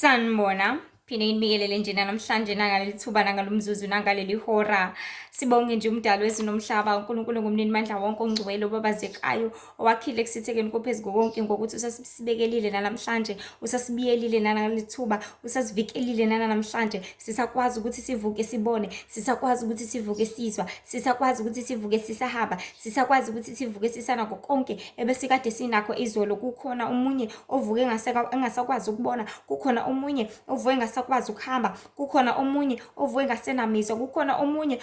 Sanibona, phinde nginibikelele nje namhlanje nangaleli thuba nangalomzuzu nangaleli hora. Sibonge nje umdali wezulu nomhlaba, uNkulunkulu ngumnini mandla wonke ongcwele obabazekayo, owakhile kusithekeni kophezu konke ngokuthi usasibekelile namhlanje, usasibiyelile nangaleli thuba, usasivikelile namhlanje. Sisakwazi ukuthi sivuke sibone, sisakwazi ukuthi sivuke sizwa, sisakwazi ukuthi sivuke sisahamba, sisakwazi ukuthi sivuke sisanakho konke ebesikade sinakho izolo. Kukhona omunye ovuke engasakwazi ukubona, kukhona omunye ovuke engasakwazi ukuhamba, kukhona omunye ovuke engasenamizwa, kukhona omunye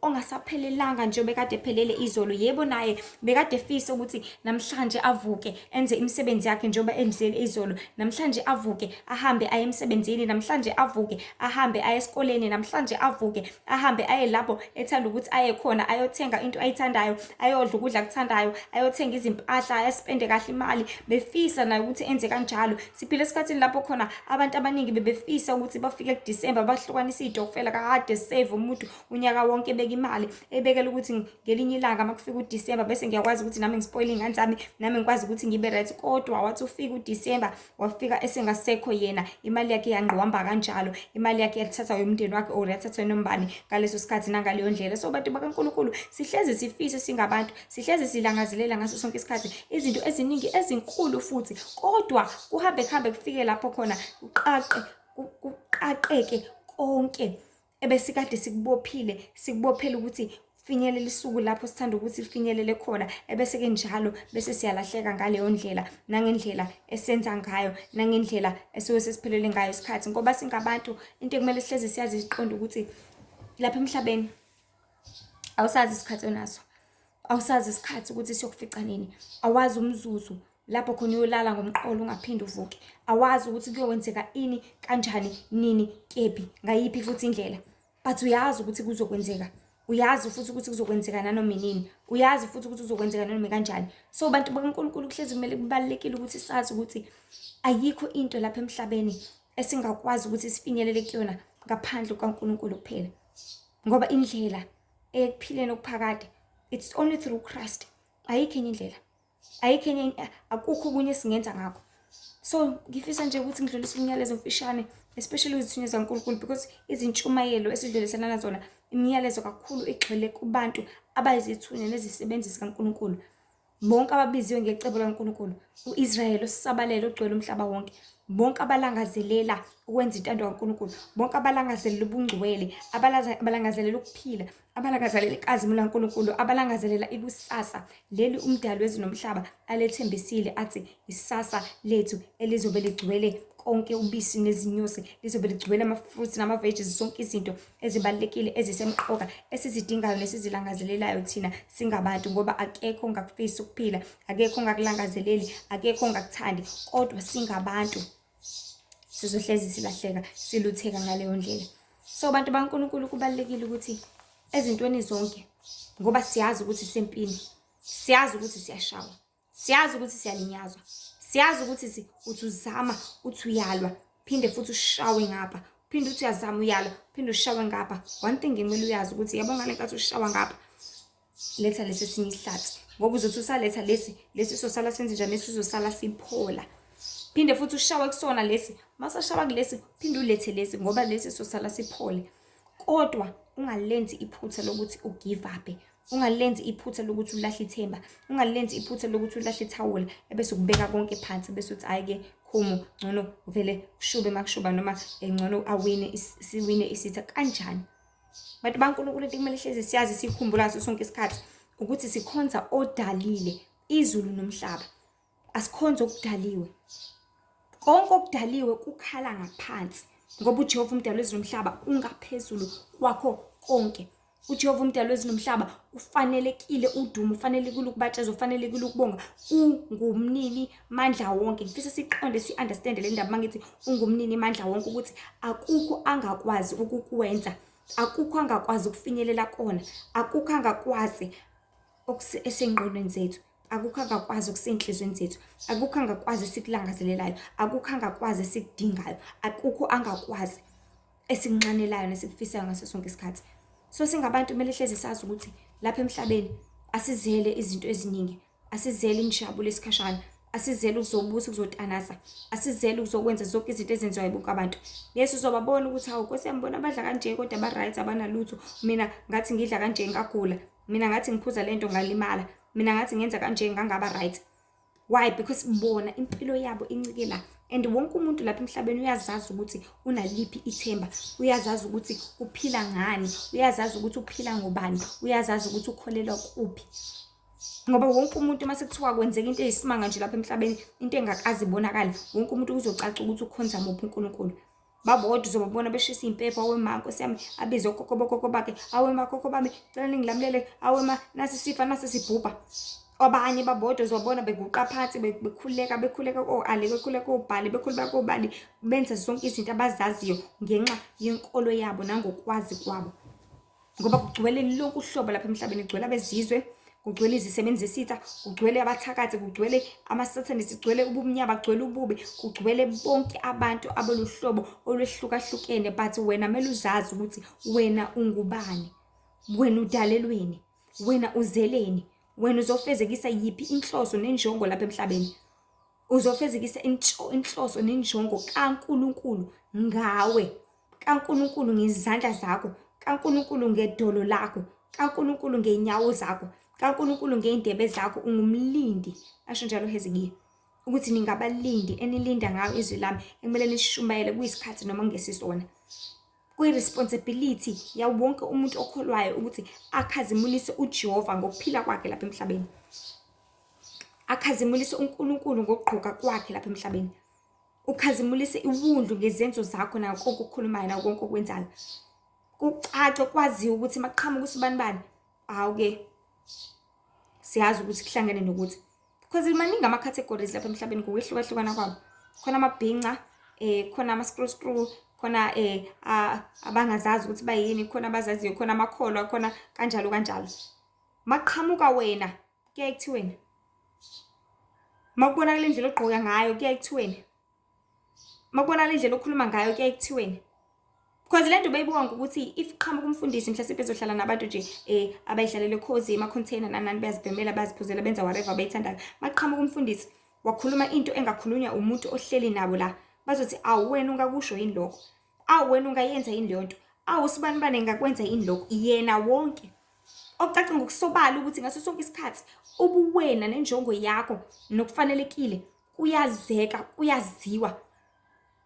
ongasaphelelanga nje bekade ephelele izolo. Yebo, naye bekade efisa ukuthi namhlanje avuke enze imisebenzi yakhe njengoba enzile izolo, namhlanje avuke ahambe aye emsebenzini, namhlanje avuke ahambe aye esikoleni, namhlanje avuke ahambe aye lapho ethanda ukuthi aye khona, ayothenga into ayithandayo, ayodla ukudla akuthandayo, ayothenga izimpahla, ayaspende kahle imali. Befisa naye ukuthi enze kanjalo. Siphila esikhathini lapho khona abantu abaningi bebefisa ukuthi bafike kuDisemba bahlukanise iy'tokufela, kade save umuntu unyaka wonke ebeka imali, ebekela ukuthi ngelinye ilanga makufika uDisemba bese ngiyakwazi ukuthi nami ngispoile iy'ngane zami, nami ngikwazi ukuthi ngibe right. Kodwa wathi ufika uDisemba wafika esengasekho yena, imali yakhe yanqwamba kanjalo, imali yakhe yathathwa umndeni wakhe or yathathwa nombani ngaleso sikhathi nangaleyo ndlela. So bantu bakaNkulunkulu, sihlezi sifise singabantu, sihlezi silangazelela ngaso sonke isikhathi izinto eziningi ezinkulu futhi, kodwa kuhambe kufike lapho khona kuqaqeke konke ebesikade sikubophele ukuthi finyelele isuku lapho sithanda ukuthi lifinyelele khona, ebese-ke njalo bese siyalahleka ngaleyo ndlela, nangendlela esenza ngayo, nangendlela esuke sesiphelele ngayo isikhathi. Ngoba singabantu into ekumele sihlezi siyazi siqonde ukuthi lapha emhlabeni awusazi isikhathi onaso, awusazi isikhathi ukuthi siyokufica nini, awazi umzuzu lapho khona uyolala ngomqolo ungaphinde uvuke, awazi ukuthi kuyokwenzeka ini, kanjani, nini, kephi, ngayiphi futhi indlela. But uyazi ukuthi kuzokwenzeka, uyazi futhi ukuthi kuzokwenzeka nanoma inini, uyazi futhi ukuthi kuzokwenzeka nanoma kanjani. So bantu bakaNkulunkulu, kuhlezi kumele kubalulekile ukuthi sazi ukuthi ayikho into lapha emhlabeni esingakwazi ukuthi sifinyelele kuyona ngaphandle kukaNkulunkulu kuphela. Ngoba indlela ekuphileni okuphakade, it's only through Christ. Ayikho enye indlela, ayikho enye, akukho okunye esingenza ngakho. So ngifisa nje ukuthi ngidlulise umyalezo mfishane, especially izithunywa zikaNkulunkulu, because izintshumayelo esidlulisana zona imiyalezo kakhulu igxile kubantu abayizithunywa nezisebenzi zikaNkulunkulu, bonke ababiziwe ngecebo likaNkulunkulu, u-Israyeli osisabalele ogcwele umhlaba wonke, bonke abalangazelela ukwenza intando kaNkulunkulu, bonke abalangazelela ubungcwele, abalangazelela ukuphila, abalangazelela ikazimu laNkulunkulu, abalangazelela ikusasa leli umdali wezulu nomhlaba alethembisile athi isasa lethu elizobe ligcwele konke ubisi nezinyosi, lizobe ligcwele ama-fruits nama-veggies, zonke izinto ezibalulekile ezisemqoka esizidingayo nesizilangazelelayo thina singabantu. Ngoba akekho ongakufisi ukuphila, akekho ongakulangazeleli, akekho ongakuthandi, kodwa singabantu sizohlezi silahleka silutheka ngaleyo ndlela. So bantu bakaNkulunkulu, kubalulekile ukuthi ezintweni zonke, ngoba siyazi ukuthi sempini, siyazi ukuthi siyashawa, siyazi ukuthi siyalinyazwa, siyazi ukuthi uthi uzama uthi uyalwa phinde futhi ushawe ngapha, phinde uthi uyazama uyalwa phinde ushawe ngapha. One thing ngemele uyazi ukuthi yabo ngale nkathi ushawa ngapha, letha lesi esinye isihlathi, ngoba uzothi usaletha lesi sosala senze njani, lesi uzosala siphola, phinde futhi ushawe kusona lesi, masashawa kulesi phinde ulethe lesi, ngoba lesi sosala siphole. Kodwa ungalenzi iphutha lokuthi ugive up, ungalenzi iphutha lokuthi ulahle ithemba, ungalenzi iphutha lokuthi ulahle ithawula ebese ukubeka konke phansi bese uthi hayi-ke Khumo ngcono vele kushube makushuba, noma ngcono awine siwine isitha kanjani. Bantu bakaNkulunkulu, into kumele hlezi siyazi sikhumbula ngaso sonke isikhathi ukuthi sikhonza odalile izulu nomhlaba, asikhonza okudaliwe. Konke okudaliwe kukhala ngaphansi, ngoba uJehova umdali wezulu nomhlaba ungaphezulu kwakho konke. uJehova umdali wezulu nomhlaba ufanelekile udumo, ufanelekile ukubatshazwa, ufanelekile ukubonga, ungumnini mandla wonke. Ngifisa siqonde si-understand le ndaba mangithi ungumnini mandla wonke, ukuthi akukho angakwazi ukukwenza, akukho angakwazi ukufinyelela kona, akukho angakwazi esengqondweni zethu, akukho angakwazi okusenhlizweni zethu, akukho angakwazi sikulangazelelayo, akukho angakwazi sikudingayo, akukho angakwazi esinqanelayo nesikufisayo ngaso sonke isikhathi. So singabantu kumele hlezi sazi ukuthi lapha emhlabeni asizele izinto eziningi, asizele injabulo esikhashana, asizele ukuzobusa ukuzotanasa, asizele ukuzokwenza zonke izinto ezenziwayo bonke abantu. Yes, uzobabona ukuthi hawu Nkosi yami bona badla kanje kodwa ba-right abanalutho, mina ngathi ngidla kanje ngagula, mina ngathi ngiphuza lento ngalimala, mina ngathi ngenza kanje ngangaba right. Why? Because bona impilo yabo incike la. And wonke umuntu lapha emhlabeni uyazazi ukuthi unaliphi ithemba, uyazazi ukuthi uphila ngani, uyazazi ukuthi uphila ngobani, uyazazi ukuthi ukholelwa kuphi. Ngoba wonke umuntu mase kuthiwa kwenzeka into eyisimanga nje lapha emhlabeni, into engakazi ibonakala, wonke umuntu uzocaca ukuthi ukhonza muphi uNkulunkulu. Babodwa uzobabona beshisa impepho, awe ma Nkosi yami, abize okhokho bakhe, awe ma khokho bami, cela ningilamulele, awe ma nasi sifa nasi sibhubha. Abanye babodwa uzobona beguqa phansi bekhuleka ale bekhuleka obhali bekhuleka kobani, benza zonke izinto abazaziyo ngenxa yenkolo yabo nangokwazi kwabo. Ngoba kugcwele lonke uhlobo lapha emhlabeni, kugcwele abezizwe, kugcwele izisebenzi zesitha, kugcwele abathakathi, kugcwele ama-Satanists, kugcwele ubumnyama, kugcwele ububi, kugcwele bonke abantu abaluhlobo olwehlukahlukene. But wena kumele uzazi ukuthi wena ungubani, wena udalelweni, wena uzeleni, wena uzofezekisa yiphi inhloso nenjongo lapha emhlabeni. Uzofezekisa inhloso nenjongo kaNkulunkulu ngawe, kaNkulunkulu ngezandla zakho, kaNkulunkulu ngedolo lakho, kaNkulunkulu ngeenyawo zakho, kaNkulunkulu ngeindebe zakho. Ungumlindi, asho njalo Hezekiya, ukuthi ningabalindi enilinda ngayo izwi lami ekumele nishumayele kuyisikhathi noma ngesisona. Kuyi-responsibility ya wonke umuntu okholwayo ukuthi akhazimulise uJehova ngokuphila kwakhe lapha emhlabeni, akhazimulise uNkulunkulu ngokugqoka kwakhe lapha emhlabeni, ukhazimulise iwundlu ngezenzo zakho nayo konke okukhulumayo nayo konke okwenzayo. Kucace kwaziwe ukuthi maqhamuka usibani bani, hawu-ke siyazi ukuthi kuhlangene nokuthi, because maningi ama-categories lapha emhlabeni ngokwehlukahlukana kwabo. Khona amabhinca, khona ama-screw, khona abangazazi ukuthi bayini, khona abazaziyo, khona amakholwa, khona kanjalo kanjalo. Maqhamuka wena kuyaye kuthiweni, makubonakala indlela ogqoka ngayo kuyaye kuthiweni, makubonakala indlela okhuluma ngayo kuyaye kuthiweni. Because lento beyibuka ngokuthi if qhamuka umfundisi mhlawumbe bezohlala nabantu nje abayidlalele khozi ema-container nanani, bayazibhemela bayaziphuzela benza whatever abayithandayo. Maqhamuka umfundisi wakhuluma into engakhulunywa umuntu ohleli nabo la, bazothi awu wena ungakusho yini lokho, awu wena ungayenza yini leyo nto, awu sibani bani ngakwenza yini lokho. Yena wonke okucace ngokusobala ukuthi ngaso sonke isikhathi ubuwena nenjongo yakho nokufanelekile kuyazeka, kuyaziwa.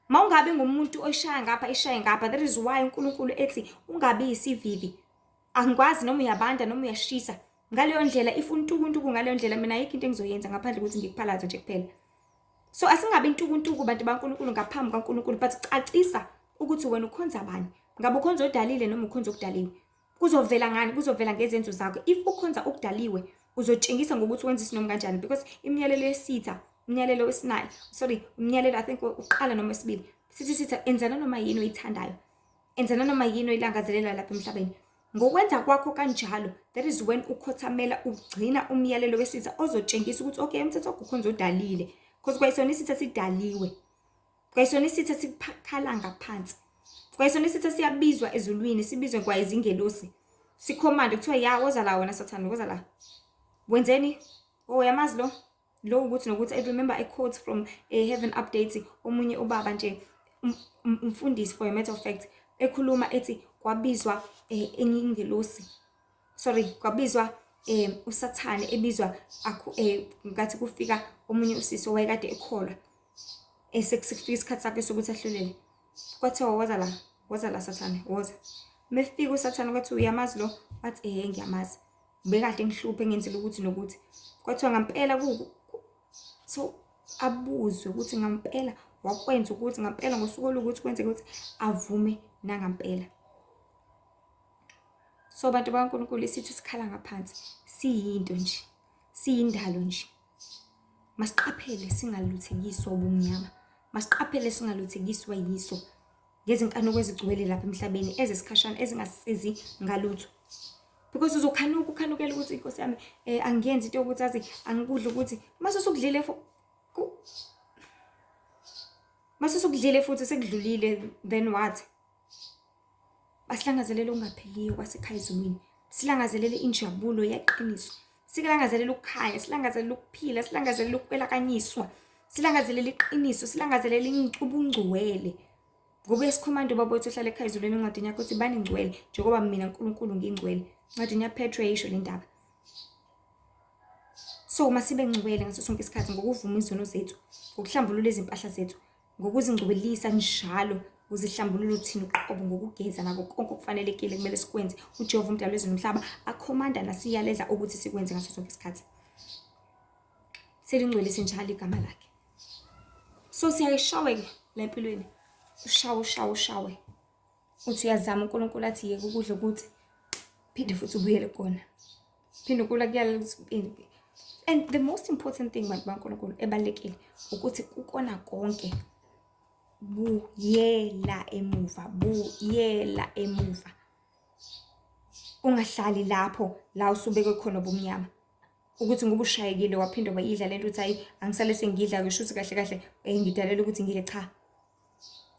Mawungabe ngumuntu oshaya ngapha eshaye ngapha, that is why uNkulunkulu ethi ungabi isivivi. Angikwazi noma uyabanda noma uyashisa ngaleyo ndlela, if untukuntuku ngaleyo ndlela, mina ayikho into engizoyenza ngaphandle ukuthi ngikuphalaze nje kuphela. So asingabi intukuntuku bantu baNkulunkulu ngaphambi kaNkulunkulu, but cacisa ukuthi wena ukhonza bani. Ngabe ukhonza odalile noma ukhonza okudaliwe? Kuzovela ngani? Kuzovela ngezenzo zakho. If ukhonza okudaliwe uzotshengisa ngokuthi wenza isinoma kanjani, because imiyalelo yesitha, umyalelo wesinayi, umyalelo I think uqala noma wesibili, sithi sitha enzana noma yini oyithandayo, enzana noma yini oyilangazelela lapha emhlabeni. Ngokwenza kwakho kanjalo, that is when ukhothamela ugcina umyalelo wesitha ozotshengisa ukuthi okay, umthetho wakho ukhonza odalile, because kwayisona isitha sidaliwe, kwayisona isitha sikhala ngaphansi, kwayisona isitha siyabizwa ezulwini, sibizwe kwa izingelosi, sikhomanda kuthiwa ya woza la wena Sathane, woza la, wenzeni, yamazi lo ukuthi nokuthi. I remember a quote from a Heaven Updates, omunye ubaba nje umfundisi for a matter of fact, ekhuluma ethi kwabizwa enye ingelosi, kwabizwa uSathane ebizwa ngathi kufika omunye usisi owayekade ekholwa, sekufika isikhathi sakhe sokuthi ahlulele, kwathiwa woza la Sathane, woza. Mefika uSathane kwathi uyamazi lo, wathi ngiyamazi, bekade ngihluphe ngenzela ukuthi nokuthi. Kwathiwa ngampela so abuzwe ukuthi ngampela wakwenza ukuthi, ngampela ngosuku olukuthi kwenzeke ukuthi avume nangampela. So bantu baNkulunkulu, isithu sikhala ngaphansi siyinto nje, siyindalo nje. Masiqaphele singaluthekiswa ubumnyama, masiqaphele singaluthekiswa yiso ngezinkanuko ezigcwele lapha emhlabeni ezesikhashana ezingasizi ngalutho. Because ukhanukela ukuthi Nkosi yami angiyenzi into yokuthi azi angikudla ukuthi mase sokudlile futhi sekudlulile, then what? Asilangazelele ungapheliyo kwasekhaya ezulwini, silangazelele injabulo yeqiniso, Silangazelela ukukhanya, silangazelela ukuphila, silangazelela ukwelakanyiswa, silangazelela iqiniso, silangazelela ubungcwele. Ngoba esikhomanda ubaba wethu ohlala ekhaya ezulwini encwadini yakho uthi baningcwele njengoba mina uNkulunkulu ngingcwele. Encwadini yaPetru yayisho le ndaba. So masibe ngcwele ngaso sonke isikhathi ngokuvuma izono zethu, ngokuhlambulula izimpahla zethu, ngokuzingcwelisa njalo, uzihlambulula uthini uqobo, ngokugeza nako konke okufanelekile kumele sikwenze. uJehova umdali wezulu nomhlaba akhomanda nasiyaleza ukuthi sikwenze ngaso sonke isikhathi. Selingcwelise njalo igama lakhe. So siyayishawe la empilweni. Ushawe. Uthi uyazama uNkulunkulu athi yeke ukudla ukuthi phinde futhi ubuyele kona. Phinde ukula kuyala. And the most important thing bantu baNkulunkulu ebalekile ukuthi kukona konke buyela emuva. Ungahlali lapho la usubeke khona bomnyama. Ukuthi ngoba ushayekile waphinde bayidla lento uthi hayi angisale sengidla ngisho ukuthi kahle kahle ngidalela ukuthi ngidle cha.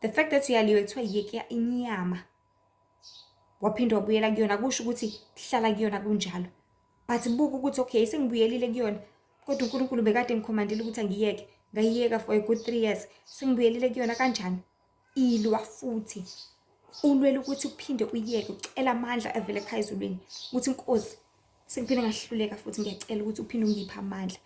The fact that uyaliwe kuthiwa yeke inyama waphinde wabuyela kuyona kusho ukuthi hlala kuyona kunjalo. But buka ukuthi okay sengibuyelile kuyona kodwa uNkulunkulu bekade ngikhomandile ukuthi angiyeke. Ngayiyeka for a good 3 years. Sengibuyelile kuyona kanjani? Ilwa futhi. Ulwela ukuthi uphinde uyeke ucela amandla avele ekhaya ezulwini. Uthi Nkosi sengiphinde ngahluleka futhi ngiyacela ukuthi uphinde ungiphe amandla.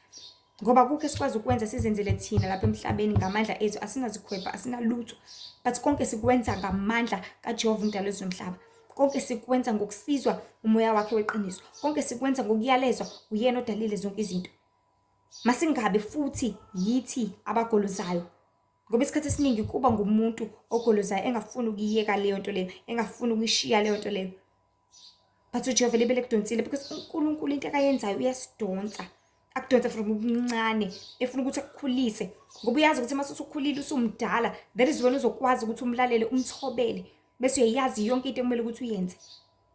Ngoba kuke sikwazi ukwenza sizenzele thina lapha emhlabeni ngamandla ethu asinazikhwepha asinalutho. But konke sikwenza ngamandla kaJehova umdali wezulu nomhlaba. Konke sikwenza ngokusizwa umoya wakhe weqiniso. Konke sikwenza ngokuyalezwa uyena odalile zonke izinto. Masingabe futhi yithi abagolozayo. Ngoba isikhathi esiningi kuba ngumuntu ogolozayo engafuni ukuyeka leyo nto leyo, engafuni ukuyishiya leyo nto leyo. But uJehova libele kudonsile because uNkulunkulu into akayenzayo uyasidonsa. Akudonsa from ubuncane, efuna ukuthi akukhulise. Ngoba uyazi ukuthi mase usukhulile usumdala, that is when uzokwazi ukuthi umlalele umthobele. Bese uyayazi yonke into ekumele ukuthi uyenze.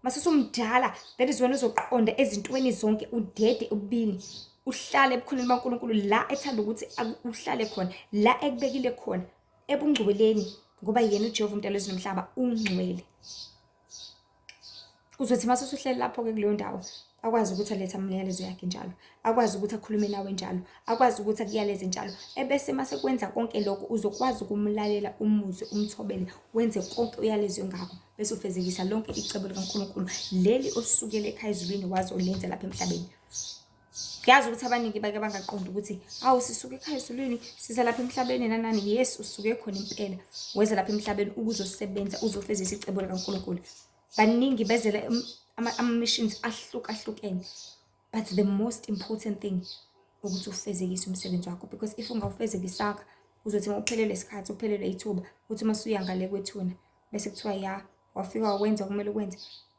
Mase usumdala, that is when uzoqonda ezintweni zonke udede ubini. Uhlale ebukhoneni baNkulunkulu la ethanda ukuthi uhlale khona, la ekubekile khona, ebungcweleni ngoba yena uJehova umdali wezulu nomhlaba ungcwele. Uzothi mase usuhleli lapho ke kuleyo ndawo, akwazi ukuthi alethe umyalezo yakhe njalo, akwazi ukuthi akhulume nawe njalo, akwazi ukuthi akuyaleze njalo. Ebese mase kwenza konke lokho uzokwazi ukumlalela, umuzwe, umthobele, wenze konke uyalezwe ngakho. Bese ufezekisa lonke icebo likaNkulunkulu leli osukele ekhaya ezulwini wazi olenza lapha emhlabeni. Ngiyazi ukuthi abaningi bake bangaqonda ukuthi awu sisuke ekhaya ezulwini siza lapha emhlabeni nanani. Yes, usuke khona impela weza lapha emhlabeni ukuzosebenza uzofezisa icebo likaNkulunkulu. Baningi bezela ama-missions ahlukahlukene, but the most important thing ukuthi ufezekise umsebenzi wakho, because if ungawufezekisanga uzothi uphelele isikhathi, uphelele ithuba uthi masuya ngale kwethuna bese kuthiwa ya wafika wenza okumele ukwenze.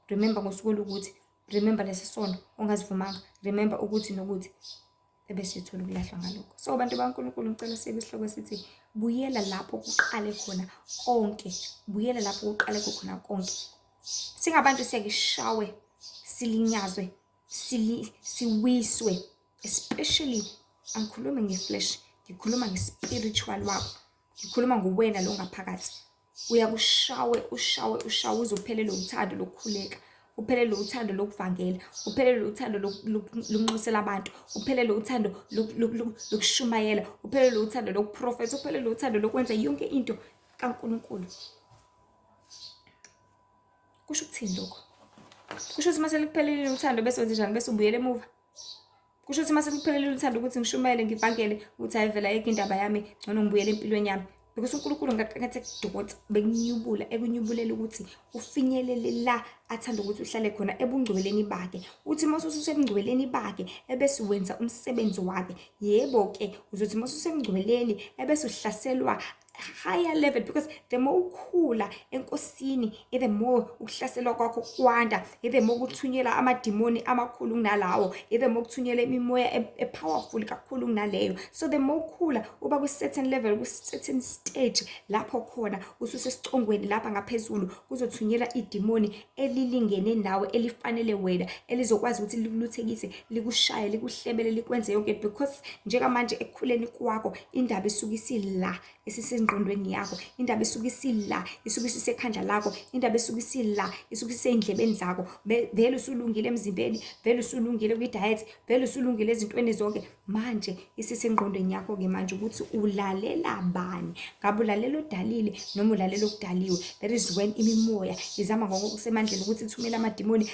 Remember ngosuku ukuthi, remember lesono ongazivumanga, remember ukuthi nokuthi, ebese uthola ukulahlwa ngalokho. So abantu baNkulunkulu ngicela sike isihloko sithi buyela lapho kuqale khona konke, buyela lapho kuqale khona konke. Singabantu siyakishawe, silinyazwe, siwiswe, especially angikhulumi ngeflesh, ngikhuluma ngespiritual wakho, ngikhuluma ngowena lo ngaphakathi. Uyakushawe uzophelelwe uthando lokukhuleka, uphelelwe uthando lokuvangela, uphelelwe uthando lokunxusela abantu, uphelelwe uthando lokushumayela, uphelelwe uthando lokuprofetha, uphelelwe uthando lokwenza yonke into kaNkulunkulu. Kusho ukuthini lokho? Kusho ukuthi mase likuphelelile uthando bese wenze njani bese ubuyele emuva? Kusho ukuthi mase likuphelelile uthando ukuthi ngishumayele ngivangele ukuthi hayi vela yeke indaba yami ngcono ngibuyele empilweni yami. Because uNkulunkulu ngaqhankathe kudokotha bekunyubula ekunyubulela ukuthi ufinyelele la athanda ukuthi uhlale khona ebungcweleni bakhe. Uthi mase ususebungcweleni bakhe ebese wenza umsebenzi wakhe. Yebo ke uzothi mase usemngcweleni ebese uhlaselwa higher level, because the more ukhula enkosini the more ukuhlaselwa kwakho kwanda, the more ukuthunyelwa amadimoni amakhulu kunalawo, the more ukuthunyelwa imimoya epowerful kakhulu kunaleyo. So the more ukhula uba ku certain level, ku certain stage lapho khona ususesicongweni lapha ngaphezulu kuzothunyelwa idimoni elilingene nawe elifanele wena elizokwazi ukuthi likuluthekise, likushaye, likuhlebele, likwenze yonke, because njengamanje ekukhuleni kwakho indaba isukisile la isisengqondweni yakho, indaba isuke isila, isuke isisekhanda lakho, indaba isuke isila, isuke isey'ndlebeni zakho. Vele usulungile emzimbeni, vele usulungile kwi-diet, vele usulungile ezintweni zonke. Manje isisengqondweni yakho-ke manje ukuthi ulalela bani, ngabe ulalela odalile noma ulalela okudaliwe. That is when imimoya izama ngokusemandleni ukuthi ithumele amadimoni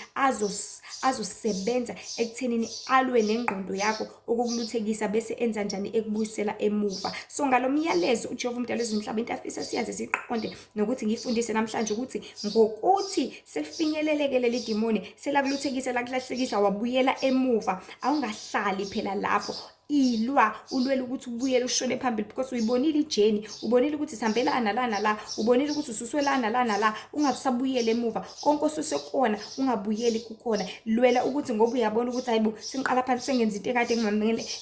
azosebenza ekuthenini alwe nengqondo yakho ukukuluthekisa bese enza njani ekubuyisela emuva. So ngalo myalezo uJehova umdali wezomhlaba into afisa siyazi siqonde nokuthi ngifundise namhlanje ukuthi ngokuthi selifinyeleleke leli dimoni selakuluthekisa lakulahlekisa wabuyela emuva, awungahlali phela lapho. Ulwela ukuthi ubuyele ushone phambili because uyibonile ijeni, ubonile ukuthi sihambelana la nala, ubonile ukuthi ususwelana la nala, ungasabuyele emuva. Konke osusekona ungabuyeli kukhona. Lwela ukuthi ngoba uyabona ukuthi hayibo sengiqala phansi sengenza into ekade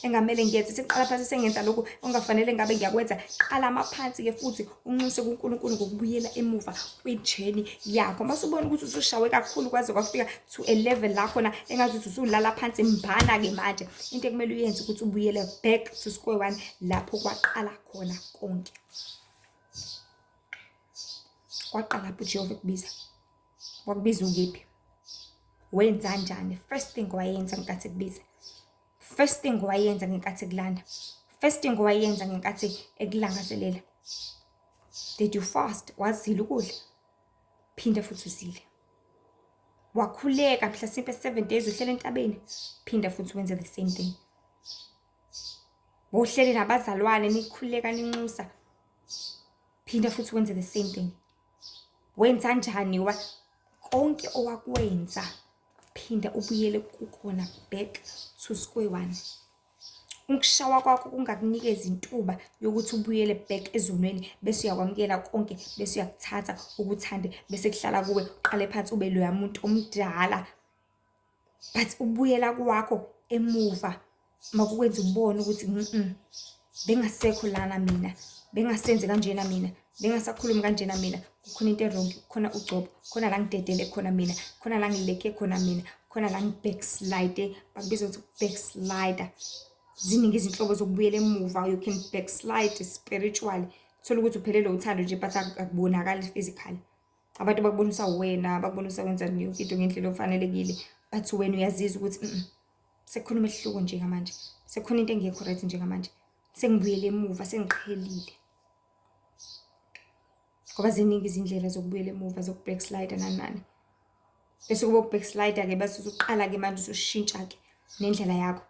engamele ngiyenze, sengiqala phansi sengenza lokho ongafanele ngabe ngiyakwenza. Qala amaphansi ke futhi unxuse kuNkulunkulu ngokubuyela emuva kwijeni yakho. Mase ubona ukuthi usushawe kakhulu kwaze kwafika to a level la khona engazuthi usulala phansi mbana ke manje into ekumele uyenze ukuthi ubuyele back to square one lapho kwaqala khona konke. Kwaqala lapho uJehova kubiza. Wakubiza ukephi? Wenza njani? First thing wayenza ngenkathi kubiza. First thing wayenza ngenkathi kulanda. First thing wayenza ngenkathi ekulangazelela. Did you fast? Wazila ukudla? Phinda futhi uzile. Wakhuleka mhlasimpe 7 days uhlele entabeni? Phinda futhi wenze the same thing. Wohlele nabazalwane nikhuleka ninxusa? Phinda futhi wenze the same thing. Wenza njani konke owakwenza? Phinda ubuyele kukhona back to square one. Ukushawa kwakho kungakunikeza intuba yokuthi ubuyele back ezonweni bese uyakwamukela konke, bese uyakuthatha ukuthande, bese kuhlala kuwe uqale phansi ube loya muntu omdala. But ubuyela kwakho emuva makukwenza ubone ukuthi bengasekho lana mina, bengasenze kanjena mina, bengasakhulumi kanjena mina, kukhona into wrong, kukhona ugcobo, khona la ngidedele khona mina, khona la ngileke khona mina, khona la ngibackslide. Bakubiza ukuthi backslider. Ziningi izinhlobo zokubuyela emuva. You can backslide spiritually, thola ukuthi uphelele uthando nje but akubonakali physically. Abantu bakubonisa wena, bakubonisa wenza into ngendlela ofanelekile, but wena uyazizwa ukuthi sekukhona umehluko njengamanje, sekukhona into engekho right njengamanje, sengibuyele emuva, sengiqhelile. Ngoba ziningi izindlela zokubuyela emuva, zokubackslide nani. Bese kuba backslider ke bese usuqala ke manje usushintsha ke nendlela yakho.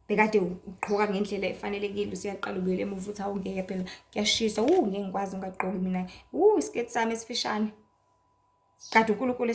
Bekade ugqoka ngendlela efanelekile usiyaqala ubuyele emuva futhi awungeke phela kuyashisa. Ngeke ngikwazi ngagqoki mina. Isiketi sami esifishane. Kade uNkulunkulu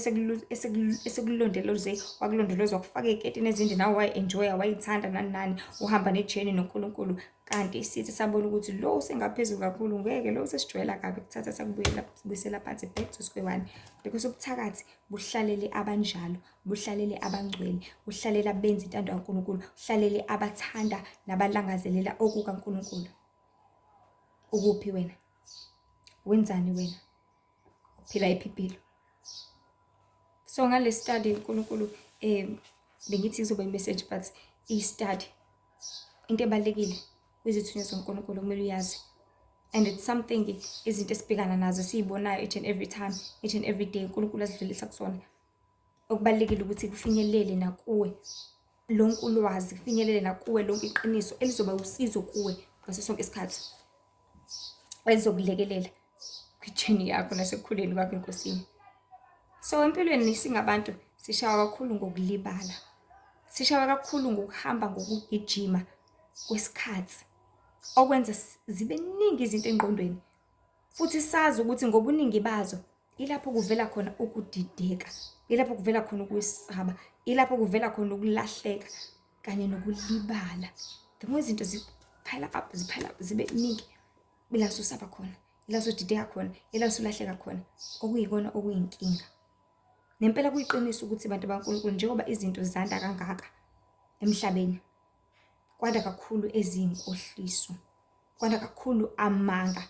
esekulondoloze wakulondolozwa wakufaka eziketini ezinde nawe wayenjoya wayithanda nani uhamba nejeni noNkulunkulu. Kanti sithi sabona ukuthi lo usengaphezulu kakhulu ngeke lo sesijwayela kabi kuthatha sakubuyela kubuyisela phansi back to square one. Because ubuthakathi buhlalele abanjalo, buhlalele abangcwele, buhlalele abenza intando kaNkulunkulu, buhlalele abathanda nabalangazelela okukaNkulunkulu. Ukuphi wena? Wenzani wena? Phila iphiphilo. So ngale study uNkulunkulu bengithi kuzoba i-message but i-study into ebalekile kwizithunywa zoNkulunkulu kumele uyazi, and it's something izinto esibhekana nazo siyibonayo each and every time, each and every day uNkulunkulu asidlulisa kusona. Okubalekile ukuthi kufinyelele nakuwe lonke ulwazi, kufinyelele nakuwe lonke iqiniso elizoba usizo kuwe ngaso sonke isikhathi, elizokulekelela kwijeni yakho nasekukhuleni kwakho enkosini. So empilweni singabantu sishawa kakhulu ngokulibala, sishawa kakhulu ngokuhamba ngokugijima kwesikhathi, okwenza zibe ningi izinto engqondweni, futhi sazi ukuthi ngobuningi bazo ilapho kuvela khona ukudideka, ilapho kuvela khona ukwesaba, ilapho kuvela khona ukulahleka kanye nokulibala. The more izinto zipile up zibe ningi, ila susaba khona, ila sudideka khona, ila sulahleka khona, okuyikona okuyinkinga. Nempela kuyiqiniso ukuthi abantu baNkulunkulu njengoba izinto zanda kangaka emhlabeni, kwanda kakhulu ezinkohliso, kwanda kakhulu amanga,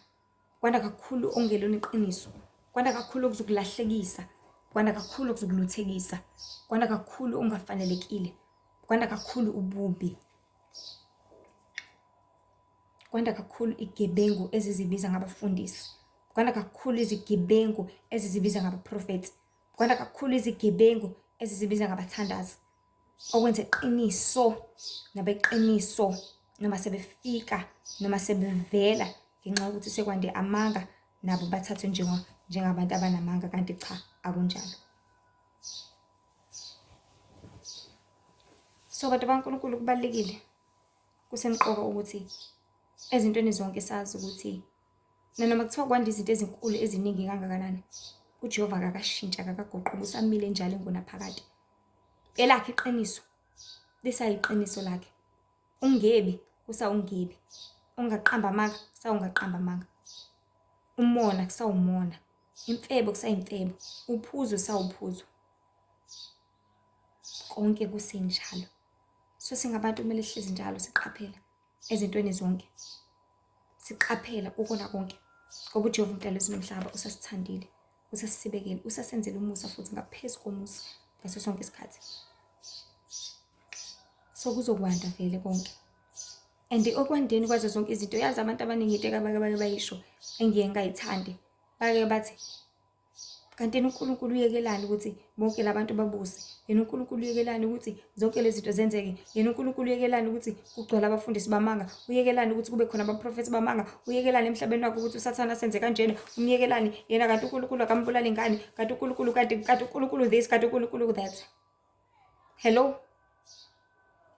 kwanda kakhulu ongelona iqiniso, kwanda kakhulu okuzokulahlekisa, kwanda kakhulu okuzokuluthekisa, kwanda kakhulu ongafanelekile, kwanda kakhulu ububi. kwanda kakhulu igebengu ezizibiza ngabafundisi, kwanda kakhulu izigebengu ezizibiza ngabaprofethi, kwanda kakhulu izigebengu ezizibiza ngabathandazi. Okwenza iqiniso nabeqiniso noma sebefika noma sebevela ngenxa yokuthi sekwande amanga, nabo bathathwe njengabantu abanamanga, kanti cha, akunjalo. So bantu baNkulunkulu, kubalulekile, kusemqoka ukuthi ezintweni zonke sazi ukuthi nanoma kuthiwa kwanda izinto ezinkulu eziningi kangakanani, uJehova akakashintsha, akakaguquki, usamile njalo engunaphakade. Elakhe iqiniso lisayiqiniso lakhe. Ungebi kusawungebi, ungaqamba amanga kusawungaqamba amanga, umona kusawumona, imfebo kusayimfebo, uphuzo kusawuphuzo, konke kusenjalo. So singabantu kumele sihlezi njalo siqaphela ezintweni zonke, siqaphela ukona konke, ngoba uJehova umdali wezulu nomhlaba usasithandile, usasibekele, usasenzele umusa futhi ngaphezu komusa ngaso sonke isikhathi. So kuzokwanda vele konke. And okwandeni kwazo zonke izinto, yazi abantu abaningi into abake bayisho engiye ngayithandi, bake bathi kanti uNkulunkulu uyekelani ukuthi bonke labantu babuse, yena uNkulunkulu uyekelani ukuthi zonke lezi zinto zenzeke, yena uNkulunkulu uyekelani ukuthi kugcwele abafundisi bamanga, uyekelani ukuthi kube khona abaprofethi bamanga, uyekelani emhlabeni wakhe ukuthi uSathane asenze kanjena, umyekelani yena, kanti uNkulunkulu akambulala ingane, kanti uNkulunkulu kanti uNkulunkulu this, kanti uNkulunkulu that. Hello,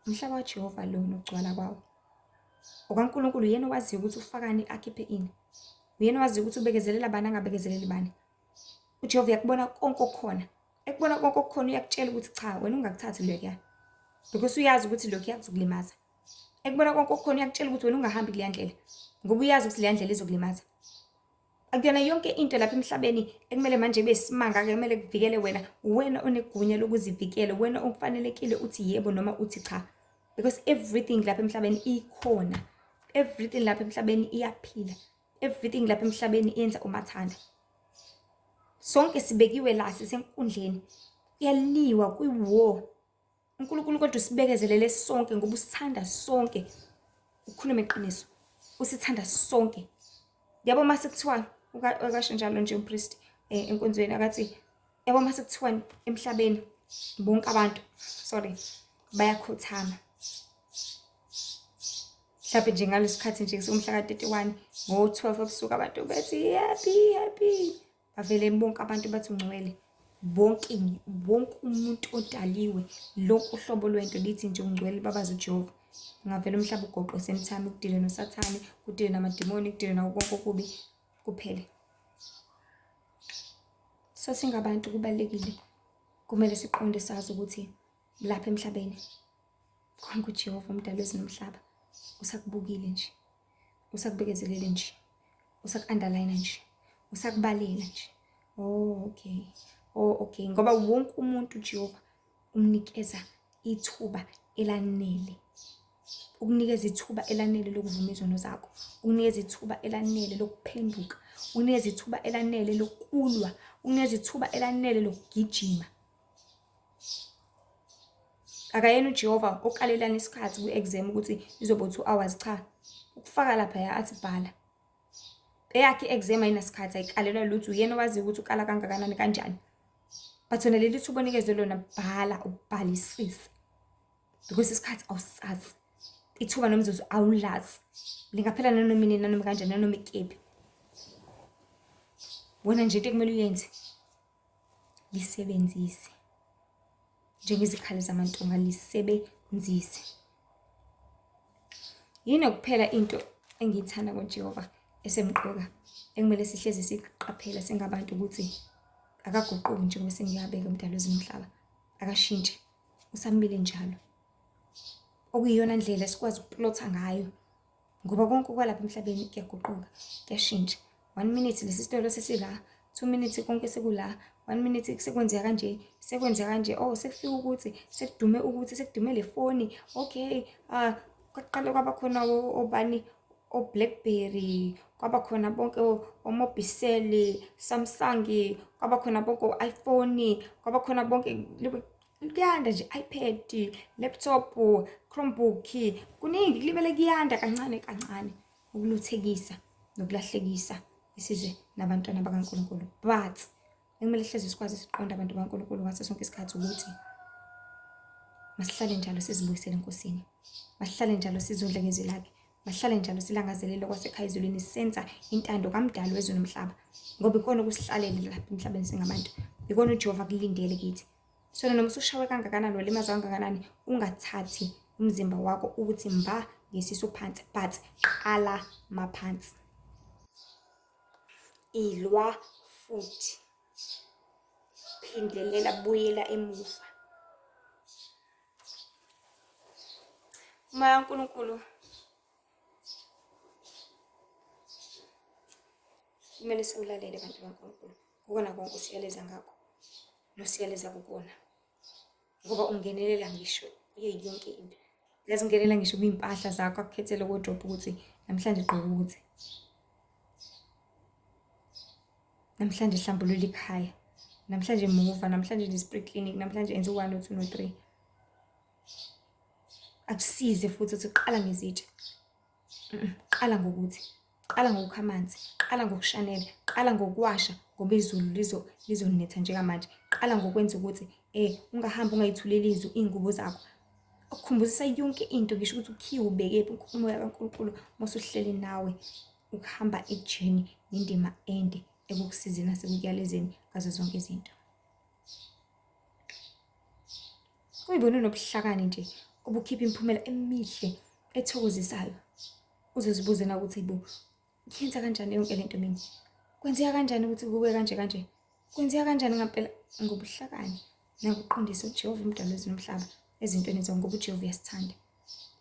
umhlaba kaJehova lo nokugcwala kwawo. OkaNkulunkulu yena waziyo ukuthi ufakani akhiphe ini, uyena waziyo ukuthi ubekezelela bani angabekezeleli bani. uJehova uyakubona konke okukhona, ekubona konke okukhona uyakutshela ukuthi cha, wena ungakuthathi lokho, because uyazi ukuthi lokho kuyakulimaza. Ekubona konke okukhona uyakutshela ukuthi wena ungahambi kuleya ndlela, ngoba uyazi ukuthi leya ndlela izokulimaza. Akuyona yonke into lapha emhlabeni ekumele manje besimanga, kumele kuvikele wena onegunya lokuzivikela, wena okufanelekile uthi yebo noma uthi cha, because everything lapha emhlabeni ikhona, everything lapha emhlabeni iyaphila, everything lapha emhlabeni yenza umathanda. Sonke sibekiwe la sisenkundleni, kuyaliwa kwi-war. uNkulunkulu kodwa usibekezelele sonke ngoba usithanda sonke. Ukhulume iqiniso, usithanda sonke. Yabo mase kuthiwa ukasho njalo nje umpriest enkonzweni akathi, yabo mase kuthiwa emhlabeni bonke abantu bayakhothama. Mhlawumbe nje ngalesikhathi nje kumhla ka-31 ngo-12 ebusuku abantu bathi happy happy, bavele bonke abantu bathi ungcwele. Bonke umuntu odaliwe lonke uhlobo lwento lithi nje ungcwele babazi uJehova. Ngavela umhlaba ugoqo semthami, kudile noSathane, kudile namadimoni, kudile nawo konke okubi kuphele. So singabantu kubalekile, kumele siqonde sazi ukuthi lapha emhlabeni konke uJehova umdali wezulu nomhlaba usakubukile nje, usakubekezelele nje, usaku-underline nje, usakubalela nje. Okay, ngoba wonke umuntu uJehova umnikeza ithuba elanele, ukunikeza ithuba elanele lokuvuma izono zakho, ukunikeza ithuba elanele lokuphenduka, ukunikeza ithuba elanele lokulwa, ukunikeza ithuba elanele lokugijima. Akayena uJehova okalelana isikhathi ku-exam ukuthi izoba 2 hours, cha. Ukufaka lapha athi bhala. Eyakhe i-exam ayinasikhathi, ayikalelwa lutho, uyena wazi ukuthi ukala kangakanani kanjani. But wena leli thuba onikezwe lona, bhala, ubhalisise, because isikhathi awusazi, ithuba nomzuzu awulazi, lingaphela nanoma inini, nanoma kanjani, nanoma ikephi. Wena nje into ekumele uyenze, lisebenzise njengezikhali zamantonga, lisebenzise. Yini kuphela into engiyithanda ngoJehova esemqoka ekumele sihlezi siqaphela singabantu ukuthi akaguquki njengoba sengiyabeka umdali wezulu nomhlaba, akashintshi, usamile njalo. Okuyiyona ndlela esikwazi ukuplotha ngayo, ngoba konke kwalapha emhlabeni kuyaguquka, kuyashintsha. 1 minute lesi sitolo sesila, 2 minutes konke sekula, 1 minute sekwenzeka kanje, sekwenzeka kanje, sekufika ukuthi, sekudume ukuthi, sekudume le foni. Okay, kwaqala kwaba khona obani, o-BlackBerry, kwaba khona bonke o-Mobicel, Samsung, kwaba khona bonke o-iPhone, kwaba khona bonke kuyanda nje, iPad, laptop, Chromebook, kuningi kulibele kuyanda kancane kancane. ukuluthekisa nokulahlekisa isizwe nabantwana bakaNkulunkulu. But ekumele sihlezi sikwazi siqonda abantu bakaNkulunkulu ngaso sonke isikhathi ukuthi masihlale njalo sizibuyisele enkosini, masihlale njalo sizodla ngezwi lakhe, masihlale njalo silangazelele kwasekhaya ezulwini senza intando kaMdali wezwe nomhlaba, ngoba ikona ukusihlalele lapha emhlabeni singabantu, ikona uJehova kulindele kithi. So noma usushawe kangakanani walimaza kangakanani, ungathathi umzimba wakho ukuthi mba ngesiso phansi, but qala maphansi. Ilwa futhi, phindelela, buyela emuva. Moya kaNkulunkulu kumele siwulalele abantu bakaNkulunkulu. Kukona konke usiyaleza ngakho nosiyaleza kukona, ngoba ungenelela ngisho yonke into. Yazi ungenelela ngisho kwimpahla zakho, akukhethele wardrobe ukuthi namhlanje gqoka ukuthi, namhlanje hlambulula ikhaya, namhlanje muva, namhlanje ni-spring cleaning, namhlanje enze 1 2 3. Akusize futhi ukuthi qala ngezitsha. Qala ngokuthi, qala ngokukha amanzi, qala ngokushanela, qala ngokuwasha ngoba izulu lizonetha njengamanje. Qala ngokwenza ukuthi ungahambi ungayithuleli izwi iy'ngubo zakho. Ukukhumbuzisa yonke into, ngisho ukuthi ukhiwe ubekephi umoya kaNkulunkulu mosuhleli nawe ukuhamba ejeni nendima ende ekukusizeni nasekukuyalezeni ngazo zonke izinto. Kuyibona nobuhlakani nje obukhipha imiphumela emihle ethokozisayo. Uzozibuze na ukuthi yibo, yenza kanjani yonke lento mina? Kwenzeka kanjani ukuthi kube kanje? Kwenzeka kanjani ngempela? Ngobuhlakani nangokuqondisa uJehova umdali wezwe nomhlaba ezintweni zonke, ngoba uJehova uyasithanda.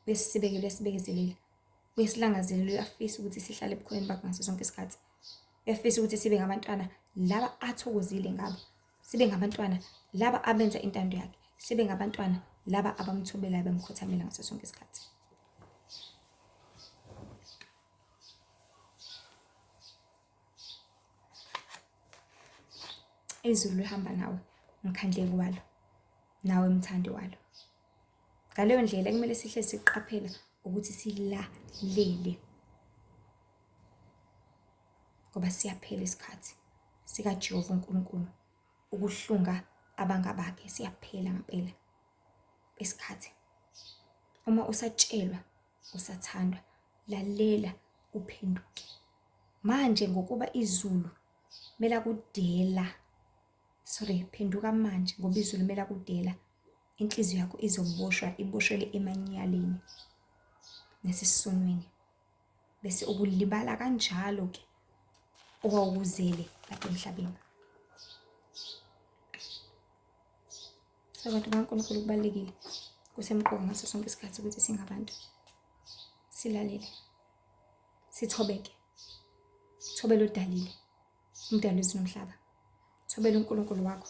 Uyasibekela, uyasibekezelela, uyasilangazelela, uyafisa ukuthi sihlale ebukhoneni bakhe ngaso sonke isikhathi. Uyafisa ukuthi sibe ngabantwana laba athokozile ngabo, sibe ngabantwana laba abenza intando yakhe, sibe ngabantwana laba abamthobelayo bemkhothamela ngaso sonke isikhathi. Izulu lihamba nawe, umkhandleki walo, nawe umthandi walo. Ngaleyo ndlela kumele sihle siqaphela ukuthi silalele, ngoba siyaphela isikhathi sikaJehova uNkulunkulu ukuhlunga abangabakhe. Siyaphela ngempela isikhathi. Uma usatshelwa, usathandwa, lalela uphenduke. Manje ngokuba izulu mela kudela, phenduka manje ngoba izulu mela kudela. Inhliziyo yakho izoboshwa, iboshelwe emanyaleni nasesisonweni, bese ubulibala kanjalo ke owawuzele lapha emhlabeni. So abantu bakaNkulunkulu kubalulekile, kusemqoka ngaso sonke isikhathi ukuthi singabantu silalele, sithobeke, thobela udalile, umdali wezwe nomhlaba. Thobela uNkulunkulu wakho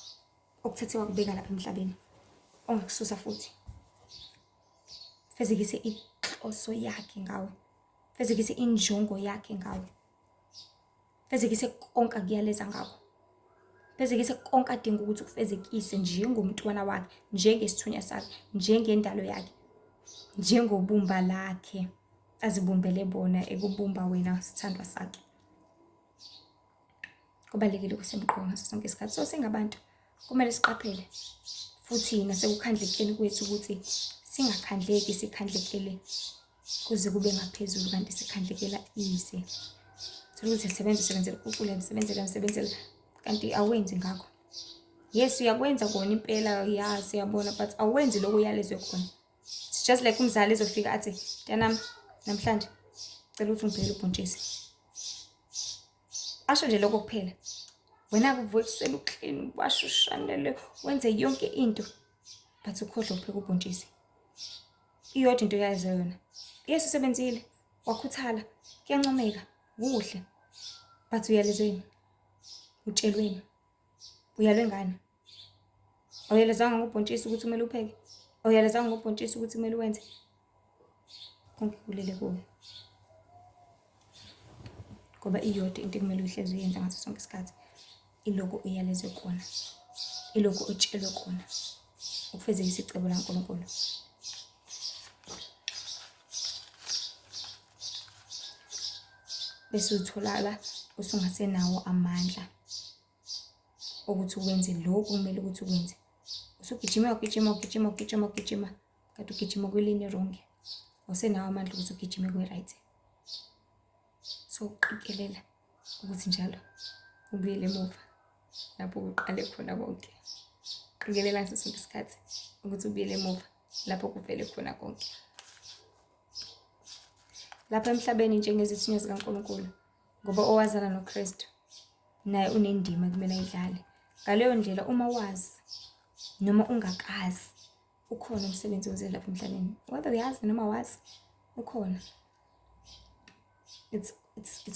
okuthethe wakubeka lapha emhlabeni, ongakususa futhi. Fezekise inhloso yakhe ngawe, fezekise injongo yakhe ngawe, fezekise konke akuyaleza ngakho, fezekise konke adinga ukuthi ukufezekise njengomntwana wakhe, njengesithunywa sakhe, njengendalo yakhe, njengobumba lakhe azibumbele bona ekubumba wena sithandwa sakhe. Kubalulekile kusemqoka ngaso sonke isikhathi. So singabantu kumele siqaphele futhi nasekukhandlekeni kwethu ukuthi singakhandleki, sikhandlekele kuze kube ngaphezulu, kanti sikhandlekela ize. Ukuthi sebenzela uNkulunkulu, msebenzela kanti awenzi ngakho. Yes, uyakwenza kona impela, ya siyabona, but awenzi lokho uyalezwe khona. It's just like umzali ezofika athi, "Mntanami, namhlanje cela ukuthi ungibhekele ubhontshisi." Asho nje lokho kuphela. Wena kuvuka ekuseni uklini, washo ushanele, wenze yonke into, but ukhohlwa ukupheka ubhontshisi. Iyodwa into yazo yona. Yesu usebenzile, wakhuthala, kuyancomeka, kuhle. But uyalezweni? Utshelweni? Uyalwe ngani? Awuyalezanga ngobhontshisi ukuthi kumele upheke? Awuyalezanga ngobhontshisi ukuthi kumele wenze? Konke kulele kuwe. Ngoba iyodwa into ekumele uhlezi uyenza ngaso sonke isikhathi, ilokho uyalezwe khona, ilokho utshelwe khona, ukufezekisa icebo laNkulunkulu. bese utholala usungasenawo amandla ukuthi ukwenze lokhu kumele ukuthi ukwenze. Usugijima kanti ugijima kwelinye wrong. Awusenawo amandla ukuthi ugijime kwe-right. So uqikelela ukuthi njalo ubuyele emuva lapho kuqale khona konke. Qikelela ngaso sonke isikhathi ukuthi ubuyele emuva lapho kuvele khona konke. Lapha emhlabeni njengezithunywa zikaNkulunkulu, ngoba owazana noKristu naye unendima kumele ayidlale. Ngaleyo ndlela uma wazi noma ungakazi ukhona umsebenzi owenze lapha emhlabeni. Whether uyazi noma wazi ukhona. It's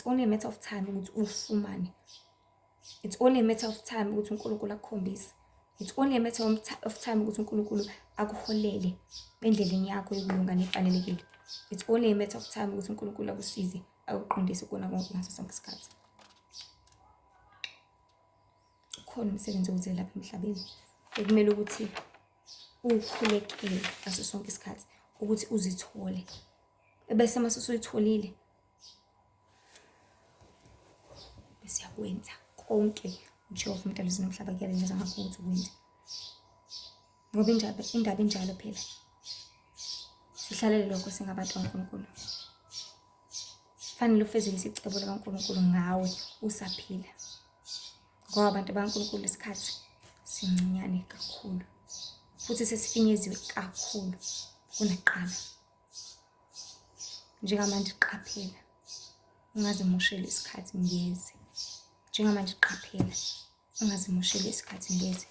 only a matter of time ukuthi ufumane. It's only a matter of time ukuthi uNkulunkulu akukhombise. It's only a matter of time ukuthi uNkulunkulu akuholele endleleni yakho yokulunga nefanelekile. It's only a matter of time ukuthi uNkulunkulu akusize akuqondise kona konke ngaso sonke isikhathi. Ukhona umsebenzi owenze lapha emhlabeni ekumele ukuthi ukhulekele ngaso sonke isikhathi ukuthi uzithole. Bese mase usuyitholile bese yakwenza konke uJehova uMdali nomhlaba kuyalenza ngakho ukuthi ukwenze. Ngoba indaba enjalo phela sihlalele lokho singabantu kaNkulunkulu. Fanele ufezekise icebo likaNkulunkulu ngawe usaphila. Ngoba abantu bakaNkulunkulu isikhathi sincinyane kakhulu futhi sesifinyeziwe kakhulu kunakuqala. Njengamanje qaphela ungazimosheli isikhathi ngeze. Njengamanje qaphela ungazimosheli isikhathi ngeze.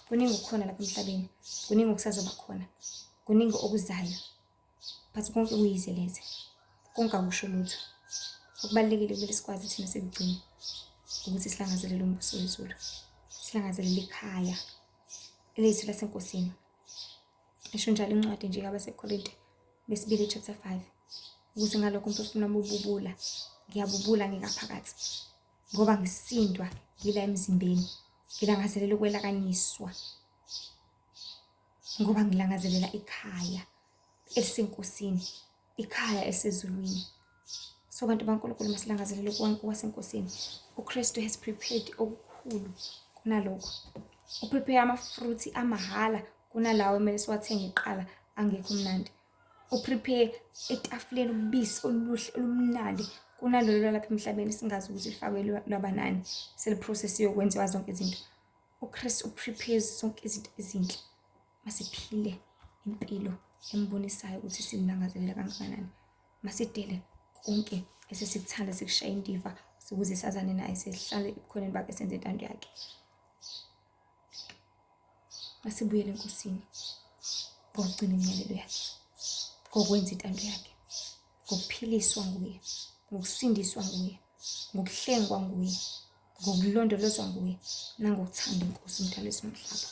Kuningi ukukhona lapha emhlabeni, kuningi okusazoba khona, kuningi okuzayo. But konke kuyizeleze. Konke akusho lutho. Okubalekile kumele sikwazi thina sekugcina ukuthi silangazelele umbuso wezulu. Silangazelele ikhaya elethu lasenkosini. Esho njalo incwadi nje yabaseKorinte besibili chapter 5 ukuthi ngalokho umphefumulo wami ububula, ngiyabubula ngikaphakathi ngoba ngisindwa ngila emzimbeni. Ngilangazelela ukwelakanyiswa ngoba ngilangazelela ikhaya elisenkosini, ikhaya elisezulwini. So bantu baNkulunkulu masilangazelele konke kwasenkosini. uKristu has prepared okukhulu kunalokho. Uprepare amafruit amahala kunalawo emele siwathenge iqala angekho mnandi. Uprepare etafuleni ubisi oluhle olumnandi kunalolo lapha emhlabeni singazi ukuthi lifakwe labanani seliprocess yokwenziwa zonke izinto. uKristu uprepares zonke izinto ezinhle masiphile impilo embonisayo ukuthi silangazelela kangakanani. Masidele konke esesikuthanda sikushaya indiva ukuze sazane naye sihlale ebukhoneni bakhe senze intando yakhe. Masibuyele enkosini ngokugcina imiyalelo yakhe, ngokwenza intando yakhe, ngokuphiliswa nguye, ngokusindiswa nguye, ngokuhlengwa nguye, ngokulondolozwa nguye nangokuthanda inkosi uMdali nomhlaba.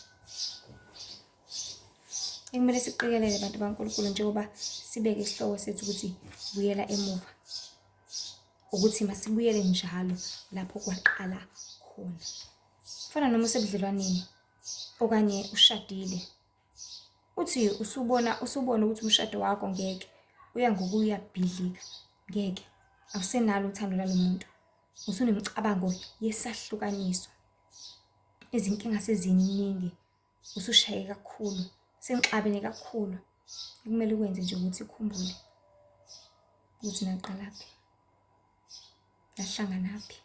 Ekumele siqikelele abantu baNkulunkulu njengoba sibeke isihloko sethu ukuthi buyela emuva, ukuthi masibuyele njalo lapho kwaqala khona. Fana noma usebudlelwaneni okanye ushadile, uthi usubona ukuthi umshado wakho ngeke uya ngokuyabhidlika, ngeke awusenalo uthando lalomuntu, usunemicabango yesahlukaniso, izinkinga seziningi, usushaye kakhulu, senixabene kakhulu. Kumele ukwenze nje ukuthi ukhumbule ukuthi naqalaphi, nahlanganaphi,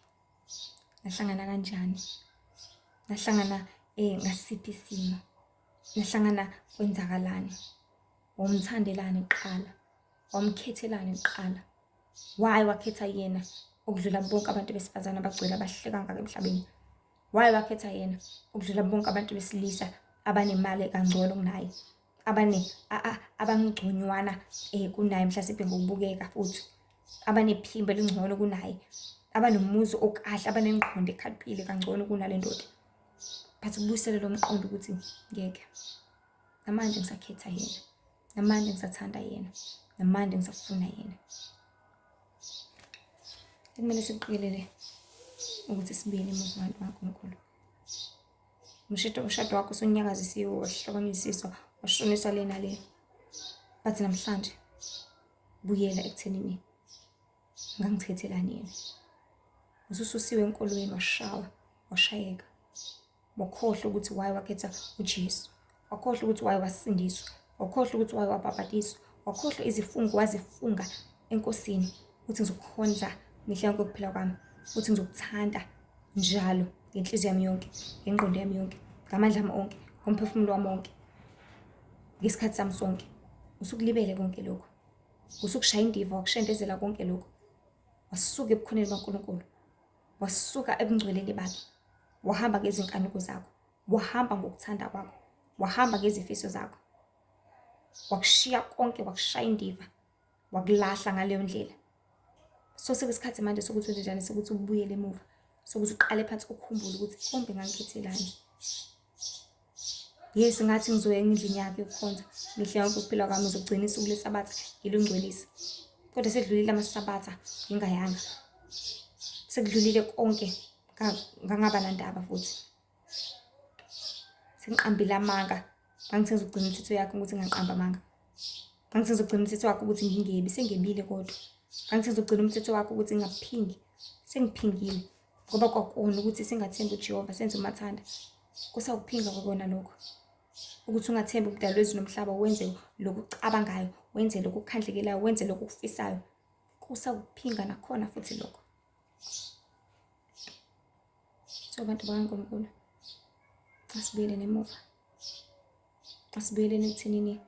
nahlangana kanjani, nahlangana ngasiphi isimo, nahlangana kwenzakalani, wamthandelani kuqala, wamkhethelani kuqala, why wakhetha yena ukudlula bonke abantu besifazane abagcwele abahleka ngaka emhlabeni, why wakhetha yena ukudlula bonke abantu besilisa abanemali kangcono kunaye, abangconywana kunaye mhlasimbe ngokubukeka futhi abanephimbo elingcono kunaye, abanomuzi okahle, abanengqondo ekhaliphile kangcono kunale ndoda. But ubuyisele lo mqondo ukuthi ngeke, namanje ngisakhetha yena, namanje ngisathanda yena, namanje ngisafuna yena. Kumele siqikelele ukuthi sibuyele emuva abantu baNkulunkulu. Umshado wakho usunyakazisiwe, wahlokonyisiswa, washoniswa le nale. But namhlanje buyela ekuthenini ngangithethelani yena. Ususiwe enkolweni washawa, washayeka. Wakhohlwa ukuthi why wakhetha uJesu. Wakhohlwa ukuthi why wasindiswa. Wakhohlwa ukuthi why wabhabhatiswa. Wakhohlwa izifungo wazifunga enkosini ukuthi ngizokukhonza mihla yonke yokuphila kwami. Ukuthi ngizokuthanda njalo ngenhliziyo yami yonke, ngengqondo yami yonke, ngamandla ami onke, ngomphefumulo wami wonke, ngesikhathi sami sonke. Usukulibele konke lokho. Usukushaya indiva, wakushendezela konke lokho. Wasuka ebukhoneni baNkulunkulu. Wasuka ebungcweleni bakhe. Wahamba ngezinkanuko zakho. Wahamba ngokuthanda kwakho. Wahamba ngezifiso zakho. Wakushiya konke, wakushaya indiva. Wakulahla ngaleyo ndlela. So sekuyisikhathi manje sokuthi wenze njani, sokuthi ubuyele emuva. Sokuthi uqale phansi ukukhumbule ukuthi konke ngangikhethelani. Yes, ngathi ngizoya endlini yakhe yokukhonza mihla yonke ukuphila kwami, ngizogcina isuku leSabatha ngilungcwelise. Kodwa sekudlulile amaSabatha ngingayanga. Sekudlulile konke, ngangaba nandaba futhi. Sengiqambile amanga. Ngangithe ngizogcina imithetho yakho ukuthi ngangiqamba amanga. Ngangithe ngizogcina imithetho wakho ukuthi ngingebi, sengebile kodwa. Ngangithe ngizogcina umthetho wakho ukuthi ngingaphingi, sengiphingile. Ngoba kwakona ukuthi singathembi uJehova, senze umathanda. Kusawuphinga kwakona lokho. Ukuthi ungathembi ubudala wezulu nomhlaba, wenze lokhu ucabangayo, wenze lokhu ukukhandlekelayo, wenze lokhu ukufisayo. Kusawuphinga nakhona futhi lokho. So bantu bakaNkulunkulu, asibuyele nemuva. Asibuyele ekuthenini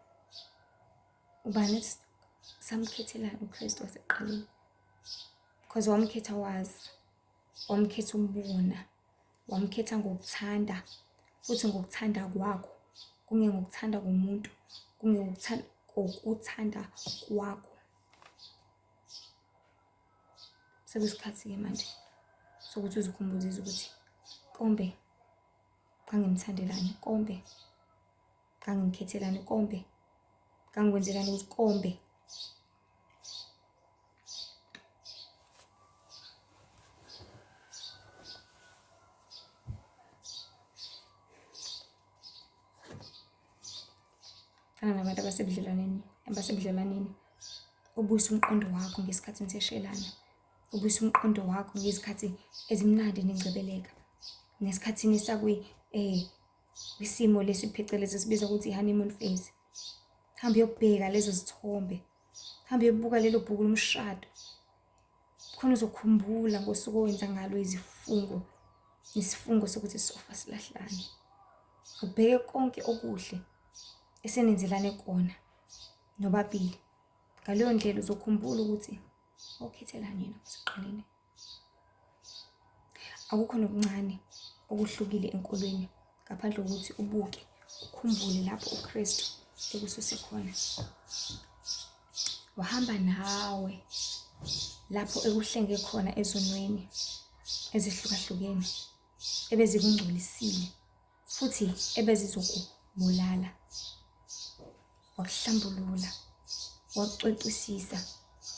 ubani samkhethelani uKristu wasekuqaleni. Because wamkhetha wazi, wamkhetha umbona, wamkhetha ngokuthanda, futhi ngokuthanda kwakho. Kunge ngokuthanda komuntu, kunge ngokuthanda kwakho. Sekuyisikhathi-ke manje sokuthi uzikhumbuze ukuthi kombe ngangimthandelani, kombe ngangimkhethelani, kombe ngangikwenzelani ukuthi kombe. Fana nabantu abasebudlelwaneni, ubuyise umqondo wakho ngesikhathi niseshelana. Ubuyise umqondo wakho ngezikhathi ezimnandi nengcebeleka. Nesikhathini kwisimo lesi phecelezi sibiza ukuthi i-honeymoon phase. Hamba uyobheka lezo zithombe. Hamba uyobuka lelo bhuku lomshado. Khona uzokhumbula ngosuku owenza ngalo izifungo. Isifungo sokuthi sofa silahlane. Ubheke konke okuhle esenenzelane kona nobabili. Ngaleyo ndlela uzokhumbula ukuthi ukhethelani yena kusiqaleni. Akukho nokuncane okuhlukile enkolweni ngaphandle kokuthi ubuke, ukhumbule lapho uKristu ekususe khona. Wahamba nawe lapho ekuhlenge khona ezonweni ezihlukahlukene ebezikungcolisile futhi ebezizokubulala. Wakuhlambulula, wakucwecisisa,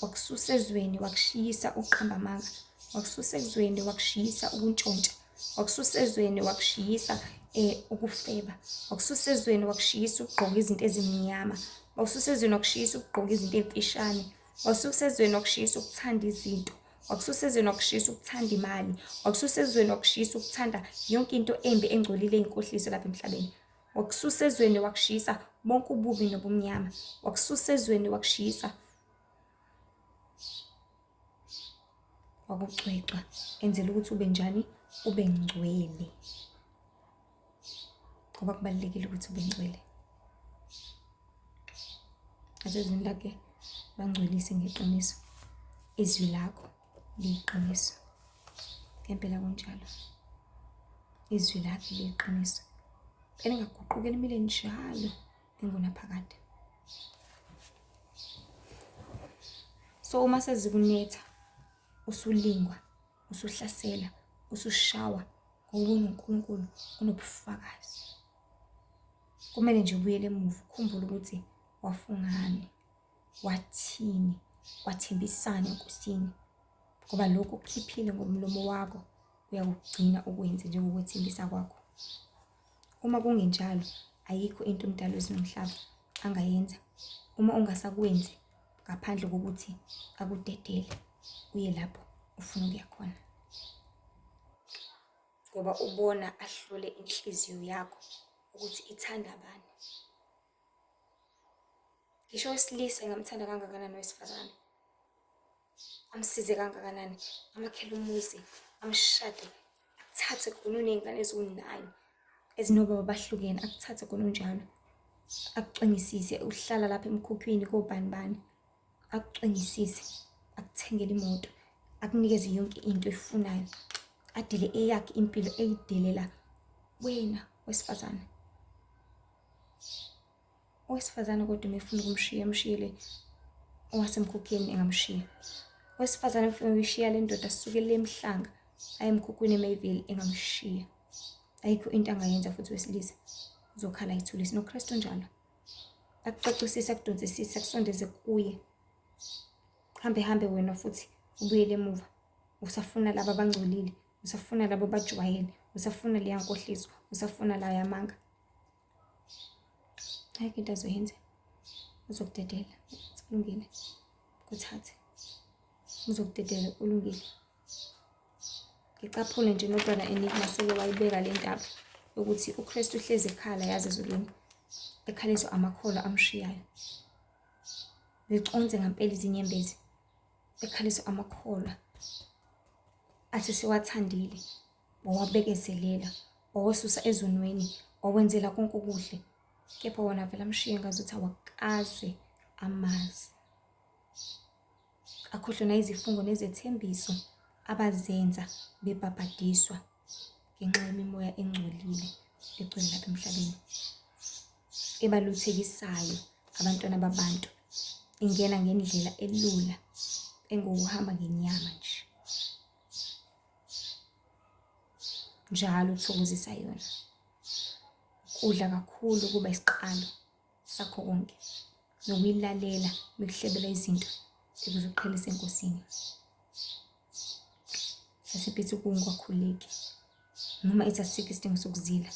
wakususa ezweni, wakushiyisa uqamba amanga, wakususa ezweni, wakushiyisa ukuntshontsha, wakususa ezweni, wakushiyisa ukufeba, wakususa ezweni, wakushiyisa ukugqoka izinto ezimnyama, wakususa ezweni, wakushiyisa ukugqoka izinto ezimfishane, wakususa ezweni, wakushiyisa ukuthanda izinto, wakususa ezweni, wakushiyisa ukuthanda imali, wakususa ezweni, wakushiyisa ukuthanda yonke into embi engcolile eyinkohliso lapha emhlabeni. Wakususa ezweni, wakushiyisa bonke ububi nobumnyama. Wakususa ezweni, wakushiyisa, wakucwecwa enzela ukuthi ube njani, ube ngcwele. Ngoba kubalulekile ukuthi ube ngcwele. Azezweni lakhe bangcwelise ngeqiniso. Izwi lakho liyiqiniso. Ngempela kunjalo. Izwi lakhe liyiqiniso. Elingaguquki elimile njalo engunaphakade. So uma sezikunetha, usulingwa, usuhlasela, usushawa ngoba uNkulunkulu unobufakazi. Kumele nje ubuyele emuva ukhumbule ukuthi wafungani, wathini, wathembisana enkosini. Ngoba lokho ukukhiphile ngomlomo wakho uyakugcina ukwenze njengokwethembisa kwakho. Uma kungenjalo, ayikho into umdali wezulu nomhlaba angayenza. Uma ungasakwenzi ngaphandle kokuthi akudedele, uye lapho ufuna ukuya khona. Ngoba ubona ahlole inhliziyo yakho ukuthi ithanda bani. Ngisho wesilisa engamthanda kangakanani owesifazane, amsize kangakanani, amakhele umuzi, amshade, akuthathe khona uney'ngane eziwu-9 ezinobaba bahlukene, akuthathe khona unjalo, akucwengisise, uhlala lapha emkhukhwini kobani bani, akucwengisise, akuthengele imoto, akunikeze yonke into oyifunayo, adele eyakhe impilo eyidelela wena wesifazane. Owesifazane kodwa umefuna ukumshiya, mshiyele owasemkhukhwini engamshiya. Owesifazane ufuna ukuyishiya le ndoda asukele emhlanga aye emkhukhwini eMayville engamshiya. Ayikho into angayenza futhi wesilisa, uzokhala ayithulise. NoKristu njalo, akucacisise, akudonsisise, akusondeze kuye. Hambe wena futhi ubuyele emuva, usafuna laba abangcolile, usafuna labo abajwayele, usafuna leya nkohliso, usafuna la yamanga. Ayikho into azoyenza, uzokudedela, kulungile, kuthathe, uzokudedela, kulungile. Ngicaphule nje nobhala Enigma seke wayibeka le ndaba yokuthi uKristu uhlezi ekhala yazi ezulwini, ekhaliswa amakholwa amshiyayo. Ziconze ngampela izinyembezi, ekhaliswa amakholwa athi sewathandile, wawabekezelela, wawasusa ezonweni, wawenzela konke okuhle. Kepha wona vele amshiye ngazuthi awakaze amazi. Akhohlwe na izifungo nezethembiso abazenza bebhabhadiswa ngenxa yemimoya engcolile egcwele lapha emhlabeni, ebaluthekisayo abantwana babantu, ingena ngendlela elula engokuhamba ngenyama nje, njalo uthokozisa yona. Kudla kakhulu kuba isiqalo sakho konke, nokuyilalela bekuhlebela izinto ekuzoqhelisa enkosini. Sasiphithi kungakhuleki, noma ithi asikho isidingo sokuzila,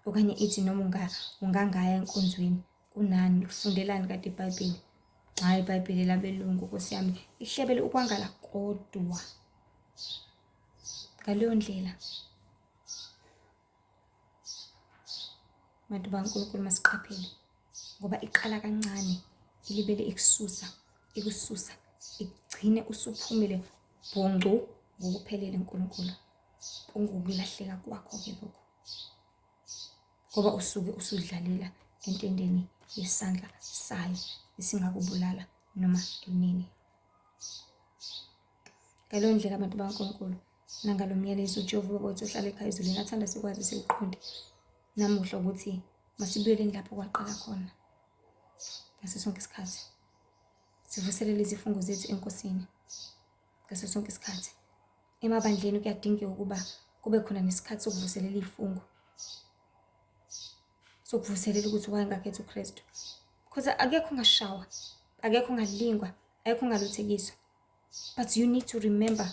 okanye ithi noma ungangaya enkonzweni, kunani, ufundelani kade iBhayibheli? Hhayi, iBhayibheli labelungu Nkosi yami, ihlebele ukwangala kodwa. Ngaleyo ndlela bantu baNkulunkulu masiqaphele, ngoba iqala kancane, ilibele ikususa, igcine usuphumile bhonco ngokuphelele enkulunkulu. Ungukulahleka kwakho-ke lokho, ngoba usuke usudlalela entendeni yesandla sayo esingakubulala noma kunini. Ngaleyo ndlela abantu baNkulunkulu, nangalo myalezo uJehova Baba wethu ohlala ekhaya ezulwini athanda sikwazi siwuqonde namuhla ukuthi masibuyeleni lapho kwaqala khona. Ngaso sonke isikhathi sivuselele izifungo zethu enkosini. Ngaso sonke isikhathi emabandleni kuyadingeka ukuba kube khona nesikhathi sokuvuselela izifungo, sokuvuselela ukuthi wayengakhetha uKristu. Because akekho ongashawa, akekho ongalingwa, akekho ongaluthekiswa. But you need to remember,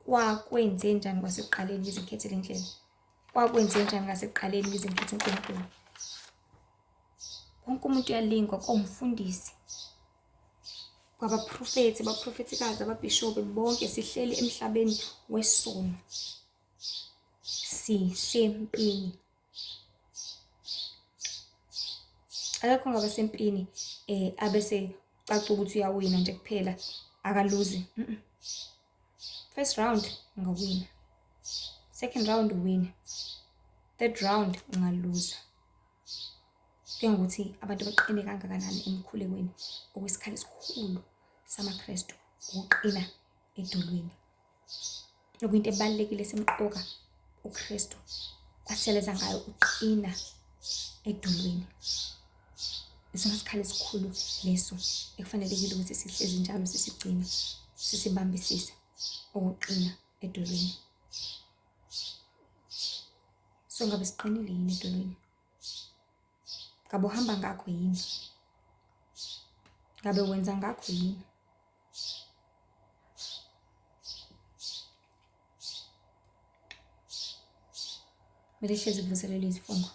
kwakwenze njani kwasekuqaleni ngizikhethele indlela, kwakwenze njani ngasekuqaleni ngizikhethe uNkulunkulu. Wonke umuntu uyalingwa, kwawumfundisi, kwabaprofethi, abaprofethikazi, ababhishobhi, bonke sihleli emhlabeni wesono, sisempini. Akekho ongaba sempini abese caca ukuthi uyawina nje kuphela, akaluzi. First round ungawina, second round uwina, third round ungaluza. Kuya ngokuthi abantu baqine kangakanani emkhulekweni. Okwesikhali esikhulu samaKristu ukuqina edolweni, okuyinto ebalulekile esemqoka uKristu aseleza ngayo uqina edolweni. Isona sikhali esikhulu leso ekufanelekile ukuthi sihlezi njalo sisigcine, sisibambisise ukuqina edolweni. So ngabe siqinile yini edolweni? Ngabe uhamba ngakho yini? Ngabe wenza ngakho yini? Kumele hlezi kuvuselele izifungo,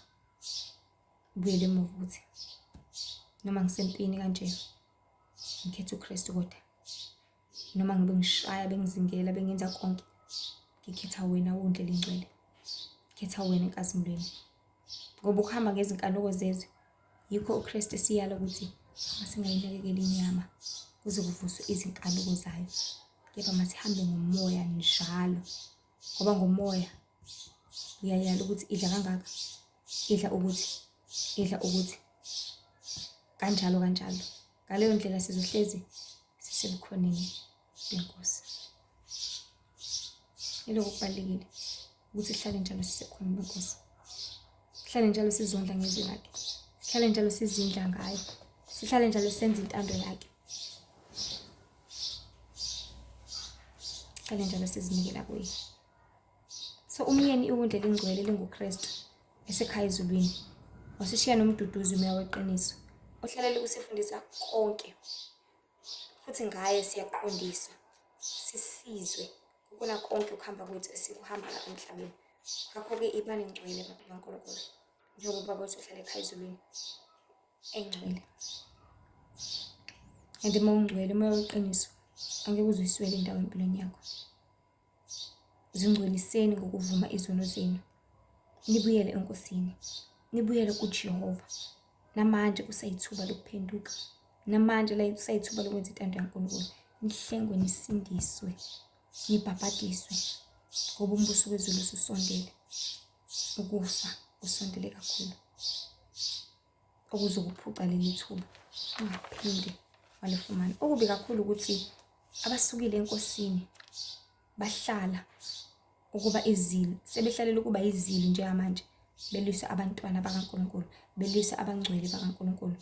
ubuyele emuva ukuthi noma ngisempini kanje ngikhetha uKristu, kodwa noma ngibe ngishaya bengizingela bengenza konke, ngikhetha wena wondlela ingcwele, khetha wena enkazimulweni. Ngoba ukuhamba ngezinkanuko zezwe yikho uKristu esiyala ukuthi masingayinakekeli inyama kuze kuvuswe izinkanuko zayo, kepha masihambe ngomoya njalo, ngoba ngomoya uyayala ukuthi idla kangaka, idla ukuthi kanjalo. Ngaleyo ndlela sizohlezi sisebukhoneni benkosi. Ilokho kubalulekile ukuthi sihlale njalo sisebukhoneni benkosi, sihlale njalo sizondla ngezwi lakhe, sihlale njalo sizindla ngayo, sihlale njalo senze intando yakhe, sihlale njalo sizinikela kuye. So umyeni iwundlela ingcwele linguKristu esekhaya ezulwini wasishiya nomduduzi umoya weqiniso ohlalela ukusifundisa konke, futhi ngaye siyaqondiswa sisizwe ukuna konke ukuhamba kwethu esikuhamba lapha emhlabeni. Ngakho-ke ibani ngcwele bantu kaNkulunkulu njengoba ubaba wethu uhlala ekhaya ezulwini engcwele. And uma ungcwele umoya weqiniso angeke uze uyiswele indawo empilweni yakho. Zingcweliseni ngokuvuma izono zenu, nibuyele enkosini, nibuyele kuJehova. Namanje kusayithuba lokuphenduka, namanje la kusayithuba lokwenza intando kaNkulunkulu. Nihlengwe, nisindiswe, nibhabhadiswe, ngoba umbuso wezulu ususondele, ukufa usondele kakhulu, okuzokuphuca leli thuba ungaphinde walifumana. Okubi kakhulu ukuthi abasukile enkosini bahlala ukuba izilu, sebehlalela ukuba izilu njengamanje, belwisa abantwana bakaNkulunkulu, belwisa abangcwele bakaNkulunkulu,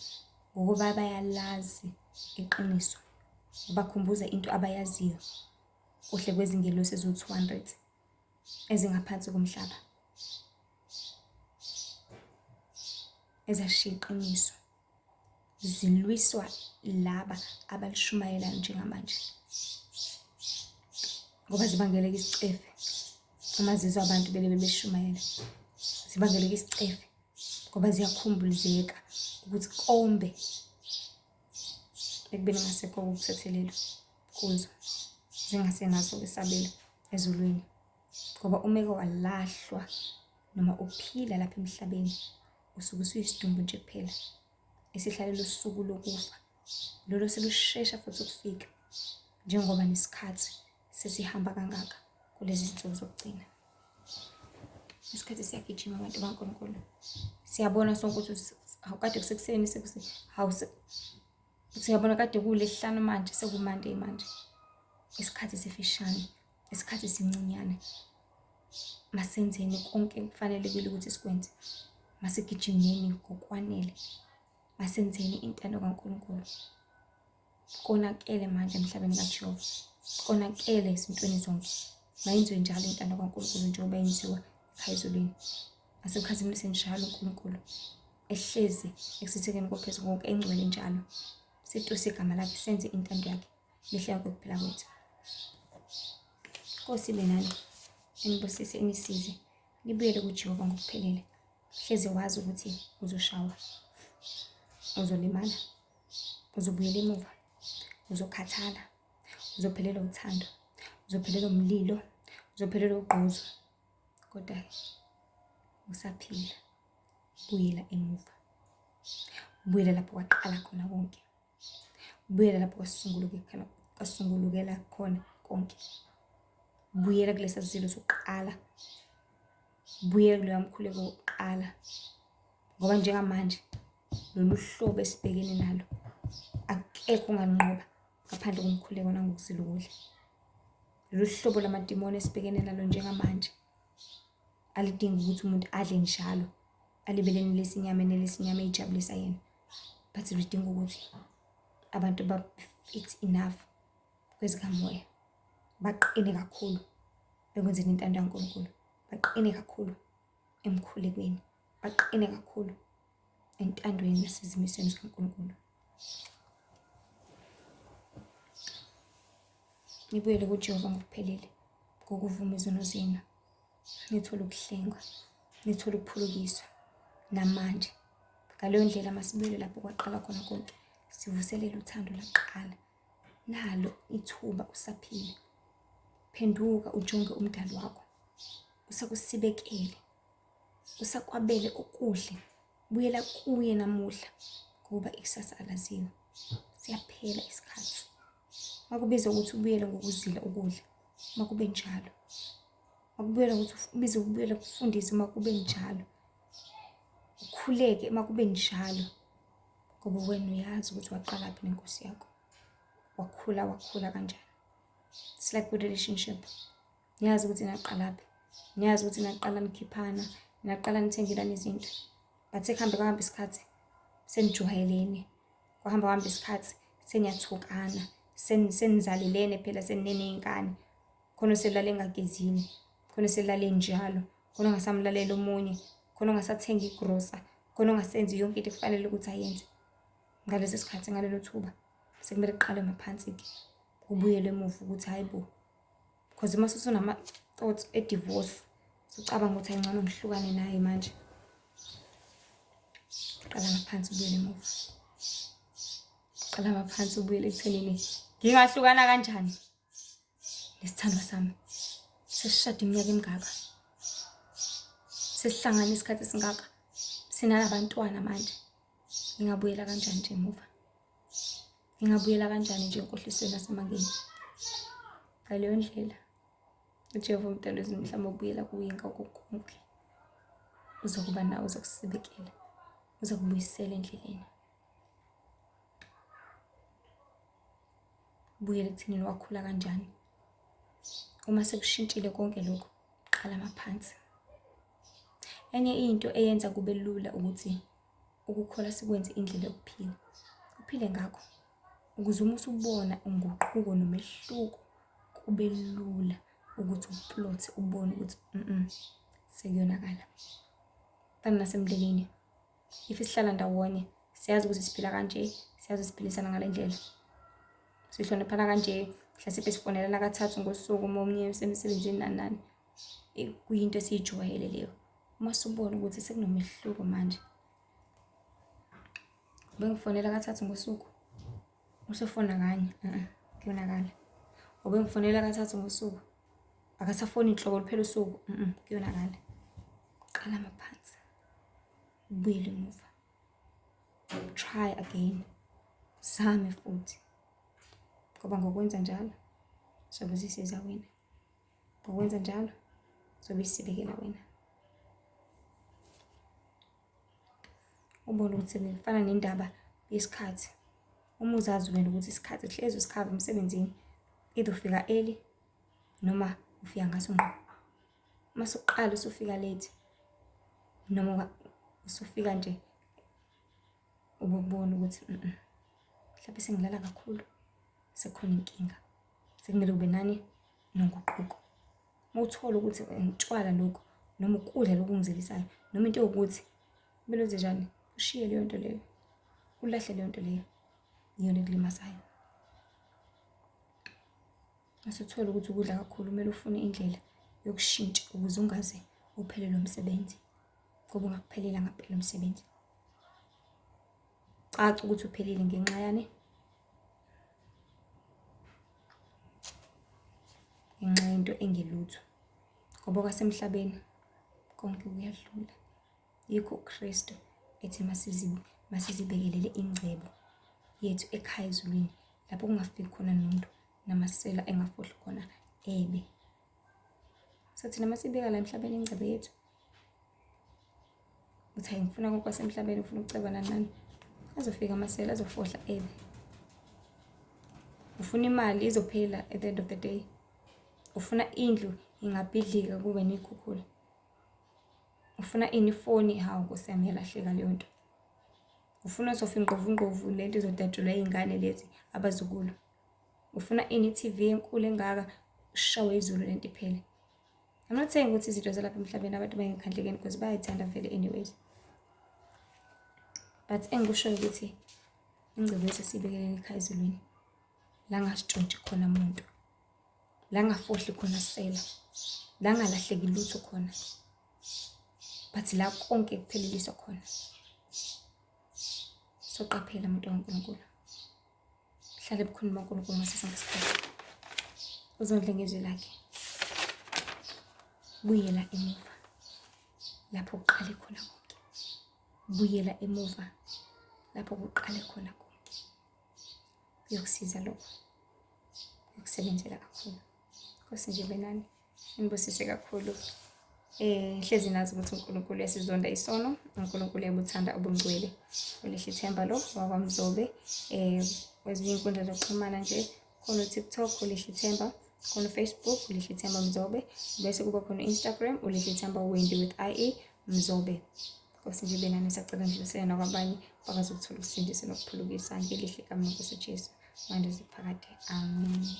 ngoba bayalazi iqiniso, bakhumbuza into abayaziyo kuhle kwezingelosi eziwu-200 ezingaphansi komhlaba, ezashiya iqiniso, zilwiswa laba abalishumayelayo njengamanje, ngoba zibangeleka isicefe uma zizwa abantu belebe beshumayela. Zibangeleka isicefe ngoba ziyakhumbulizeka ukuthi kombe ekubeni ngasekho ukuthethelelo kuzo, zingasenaso isabelo ezulwini. Ngoba umeke walahlwa noma uphila lapha emhlabeni usuke usuyisidumbu nje kuphela esihlalela usuku lokufa, lolo selushesha futhi ukufika, njengoba nesikhathi sesihamba kangaka kulezi zinsuku zokugcina. Isikhathi siyagijima abantu bakaNkulunkulu, siyabona sonke ukuthi awukade kusekuseni siyabona kade kuLesihlanu manje sekuMonday manje. Isikhathi sifishane, isikhathi sincinyane. Masenzeni konke kufanele ukuthi sikwenze, masigijimeni ngokwanele, masenzeni intando kaNkulunkulu. Konakele manje emhlabeni kaJehova, konakele ezintweni zonke, mayenziwe njalo intando kaNkulunkulu njengoba yenziwa ekhaya ezulwini. Asikhazimise njalo uNkulunkulu ehlezi ekusithekeni kophezulu konke engcwele njalo, situse igama lakhe, senze intando yakhe mihle yonke ukuphila kwethu. Nkosi ibe nani, inibusise, inisize, nibuyele kuJehova ngokuphelele. Hleze wazi ukuthi uzoshawa, uzolimala, uzobuyela emuva, uzokhathala, uzophelelwa uthando, uzophelelwa umlilo, uzophelelwa ugqozo, kodwa usaphila. Buyela emuva, buyela lapho kwaqala khona konke, buyela lapho kwasungulukela khona konke, buyela kulesa sizilo sokuqala, buyela kuloya mkhuleko wokuqala, ngoba njengamanje lolu hlobo esibhekene nalo akekho onganqoba ngaphandle komkhuleko nangokuzila ukudla. Lolu hlobo lamadimoni esibhekene nalo njengamanje alidingi ukuthi umuntu adle njalo alibeleni lesinyama nelesinyama ejabulisa yena, but lidinga ukuthi abantu ba-fit enough kwezikamoya, baqine kakhulu ekwenzeni intando kaNkulunkulu, baqine kakhulu emkhulekweni, baqine kakhulu entandweni nasezimisweni zikaNkulunkulu. Nibuyele kuJehova ngokuphelele, ngokuvuma izono zenu, nithole ukuhlengwa, nithole ukuphulukiswa. Namanje ngaleyo ndlela masibuyele lapho kwaqala khona konke, sivuselele uthando laqala, nalo ithuba usaphila. Phenduka ujonge umdali wakho. Usakusibekele. Usakwabele okuhle. Buyela kuye namuhla ngoba ikusasa alaziwa. Siyaphela isikhathi. Makubiza ukuthi ubuyele ngokuzila ukudla, makube njalo. Makubuyela ukuthi ubize ukubuyela kufundise, makube njalo. Ukhuleke makube njalo. Ngoba wena uyazi ukuthi waqala phi nenkosi yakho. Wakhula kanjani. It's like good relationship. Niyazi ukuthi naqala phi. Niyazi ukuthi naqala nikhiphana, naqala nithengelana izinto. Bathe kuhamba isikhathi senijwayelene. Kwahamba isikhathi seniyathukana, senizalelene phela seneney'ngane. Khona selale engagezini, khona selale njalo, khona ongasamlalela omunye, khona ongasathenga igrosa, khona ongasenzi yonke into ekufanele ukuthi ayenze. Ngalesi sikhathi ngalelo thuba sekumele kuqale ngaphansi-ke ubuyele emuva ukuthi hayi bo, because mase usunama thoughts e-divorce ucabanga ukuthi ayingcono ngihlukane naye manje. Qala ngaphansi ubuyele emuva. Qala ngaphansi ubuyele ekuthenini ngingahlukana kanjani nesithandwa sami. Sesishada iminyaka emingaka, sesihlangana isikhathi esingaka, sinalabantwana manje. Ngingabuyela kanjani nje emuva? Ngingabuyela kanjani nje enkohlisweni nasemangeni? Ngaleyo ndlela uJehova umdali wezulu mhlawumbe ubuyela kuye ngakho konke. Uzokuba nawe, uzokusibekela, uzokubuyisela endleleni. Buyele ekuthenini wakhula kanjani. Uma sekushintshile konke lokho, qala ngaphansi. Enye into eyenza kube lula ukuthi ukukhola sikwenze indlela yokuphila. Uphile ngakho ukuze uma usubona unguquko nomehluko kube lula ukuthi uplothe ubone ukuthi sekuyonakala. Fana nasemndenini. If sihlala ndawonye, siyazi ukuthi siphila kanje, siyazi siphilisana ngale ndlela. Sihloniphana kanje, mhlawumbe sifonelana kathathu ngosuku uma omunye usemsebenzini nani. Kuyinto esiyijwayele leyo. Uma usubona ukuthi sekunomehluko manje. Bengifonela kathathu ngosuku. Usefona kanye, kuyonakala. Bengifonela kathathu ngosuku. Akasafoni inhlobo liphela usuku, kuyonakala. Qala ngaphansi. Ubuyele emuva. Try again. Zame futhi. Ngoba ngokwenza njalo sobe sisiza wena. Ngokwenza njalo sobe sibekela wena. Ubone ukuthi ngifana nendaba yesikhathi. Uma uzazi wena ukuthi isikhathi sihlezi usikhava emsebenzini, either ufika early noma ufika ngaso ngqo. Uma usuqala usufika late noma usufika nje ububona ukuthi mhlawumbe sengilala kakhulu, sekhona inkinga. Sekumele ube nani noguquko. Mawuthola ukuthi ngitshwala lokho noma ukudla lokungizelisayo noma into yokuthi kumele wenze njani, ushiye leyo nto leyo. Ulahle leyo nto leyo. Iyona ekulimazayo. Masuthola ukuthi ukudla kakhulu kumele ufune indlela yokushintsha ukuze ungaze uphelelwe umsebenzi. Ngoba ungakuphelela ngaphela umsebenzi. Caca ukuthi uphelile ngenxa yani? Ngenxa yento engelutho. Ngoba kwasemhlabeni konke kuyadlula. Yikho uKristu ethi masizibekelele ingcebo yethu ekhaya ezulwini lapho kungafiki khona nomuntu namasela engafohli khona ebe. Sathi noma sibeka la emhlabeni ingcebo yethu. Uthi hayi ngifuna ngokwasemhlabeni ufuna ukucebana nani? Azofika amasela azofohla ebe. Ufuna imali izophela at the end of the day. Ufuna indlu ingabhidlika kube nekhukhula. Ufuna ifoni, hawu Nkosi yami yalahleka leyo nto. Ufuna sofa ingqovu lento izodatshulwa izingane lezi abazukulu. Ufuna TV enkulu engaka ushawe izulu lento iphele. I'm not saying ukuthi izinto zalapha emhlabeni abantu bengekhandlekeni because bayayithanda vele anyways. But engikushoyo ukuthi ingcebo yethu sibekelele ekhaya ezulwini. La ngasitshontshe khona umuntu. La ngafohli khona sela. La ngalahleki lutho khona. But la konke kupheleliswa khona. So qaphela umuntu kaNkulunkulu. hlale ebukhoneni bukaNkulunkulu ngaso sonke isikhathi, uzondle ngezwi lakhe. Buyela emuva lapho kuqale khona konke. Buyela emuva lapho kuqale khona konke. Kuyokusiza lokho, kuyokusebenzela kakhulu. Nkosi nje benani, ngibusise kakhulu. Hlezi nazi ukuthi uNkulunkulu uyasizonda isono, uNkulunkulu uyabuthanda ubungcwele. Ulihle Ithemba lo wakwaMzobe. Kwezinye inkundla zokuxhumana nje khona uTikTok ulihle Ithemba, khona uFacebook ulihle Ithemba Mzobe, bese kuba khona uInstagram ulihle Ithemba Wendy with IE Mzobe. Nkosi nje benani, sacela ndlulisele nakwabanye bakwazi ukuthola ukusindisa nokuphulukisa ngelihle igama lenkosi uJesu manje ziphakade. Amen.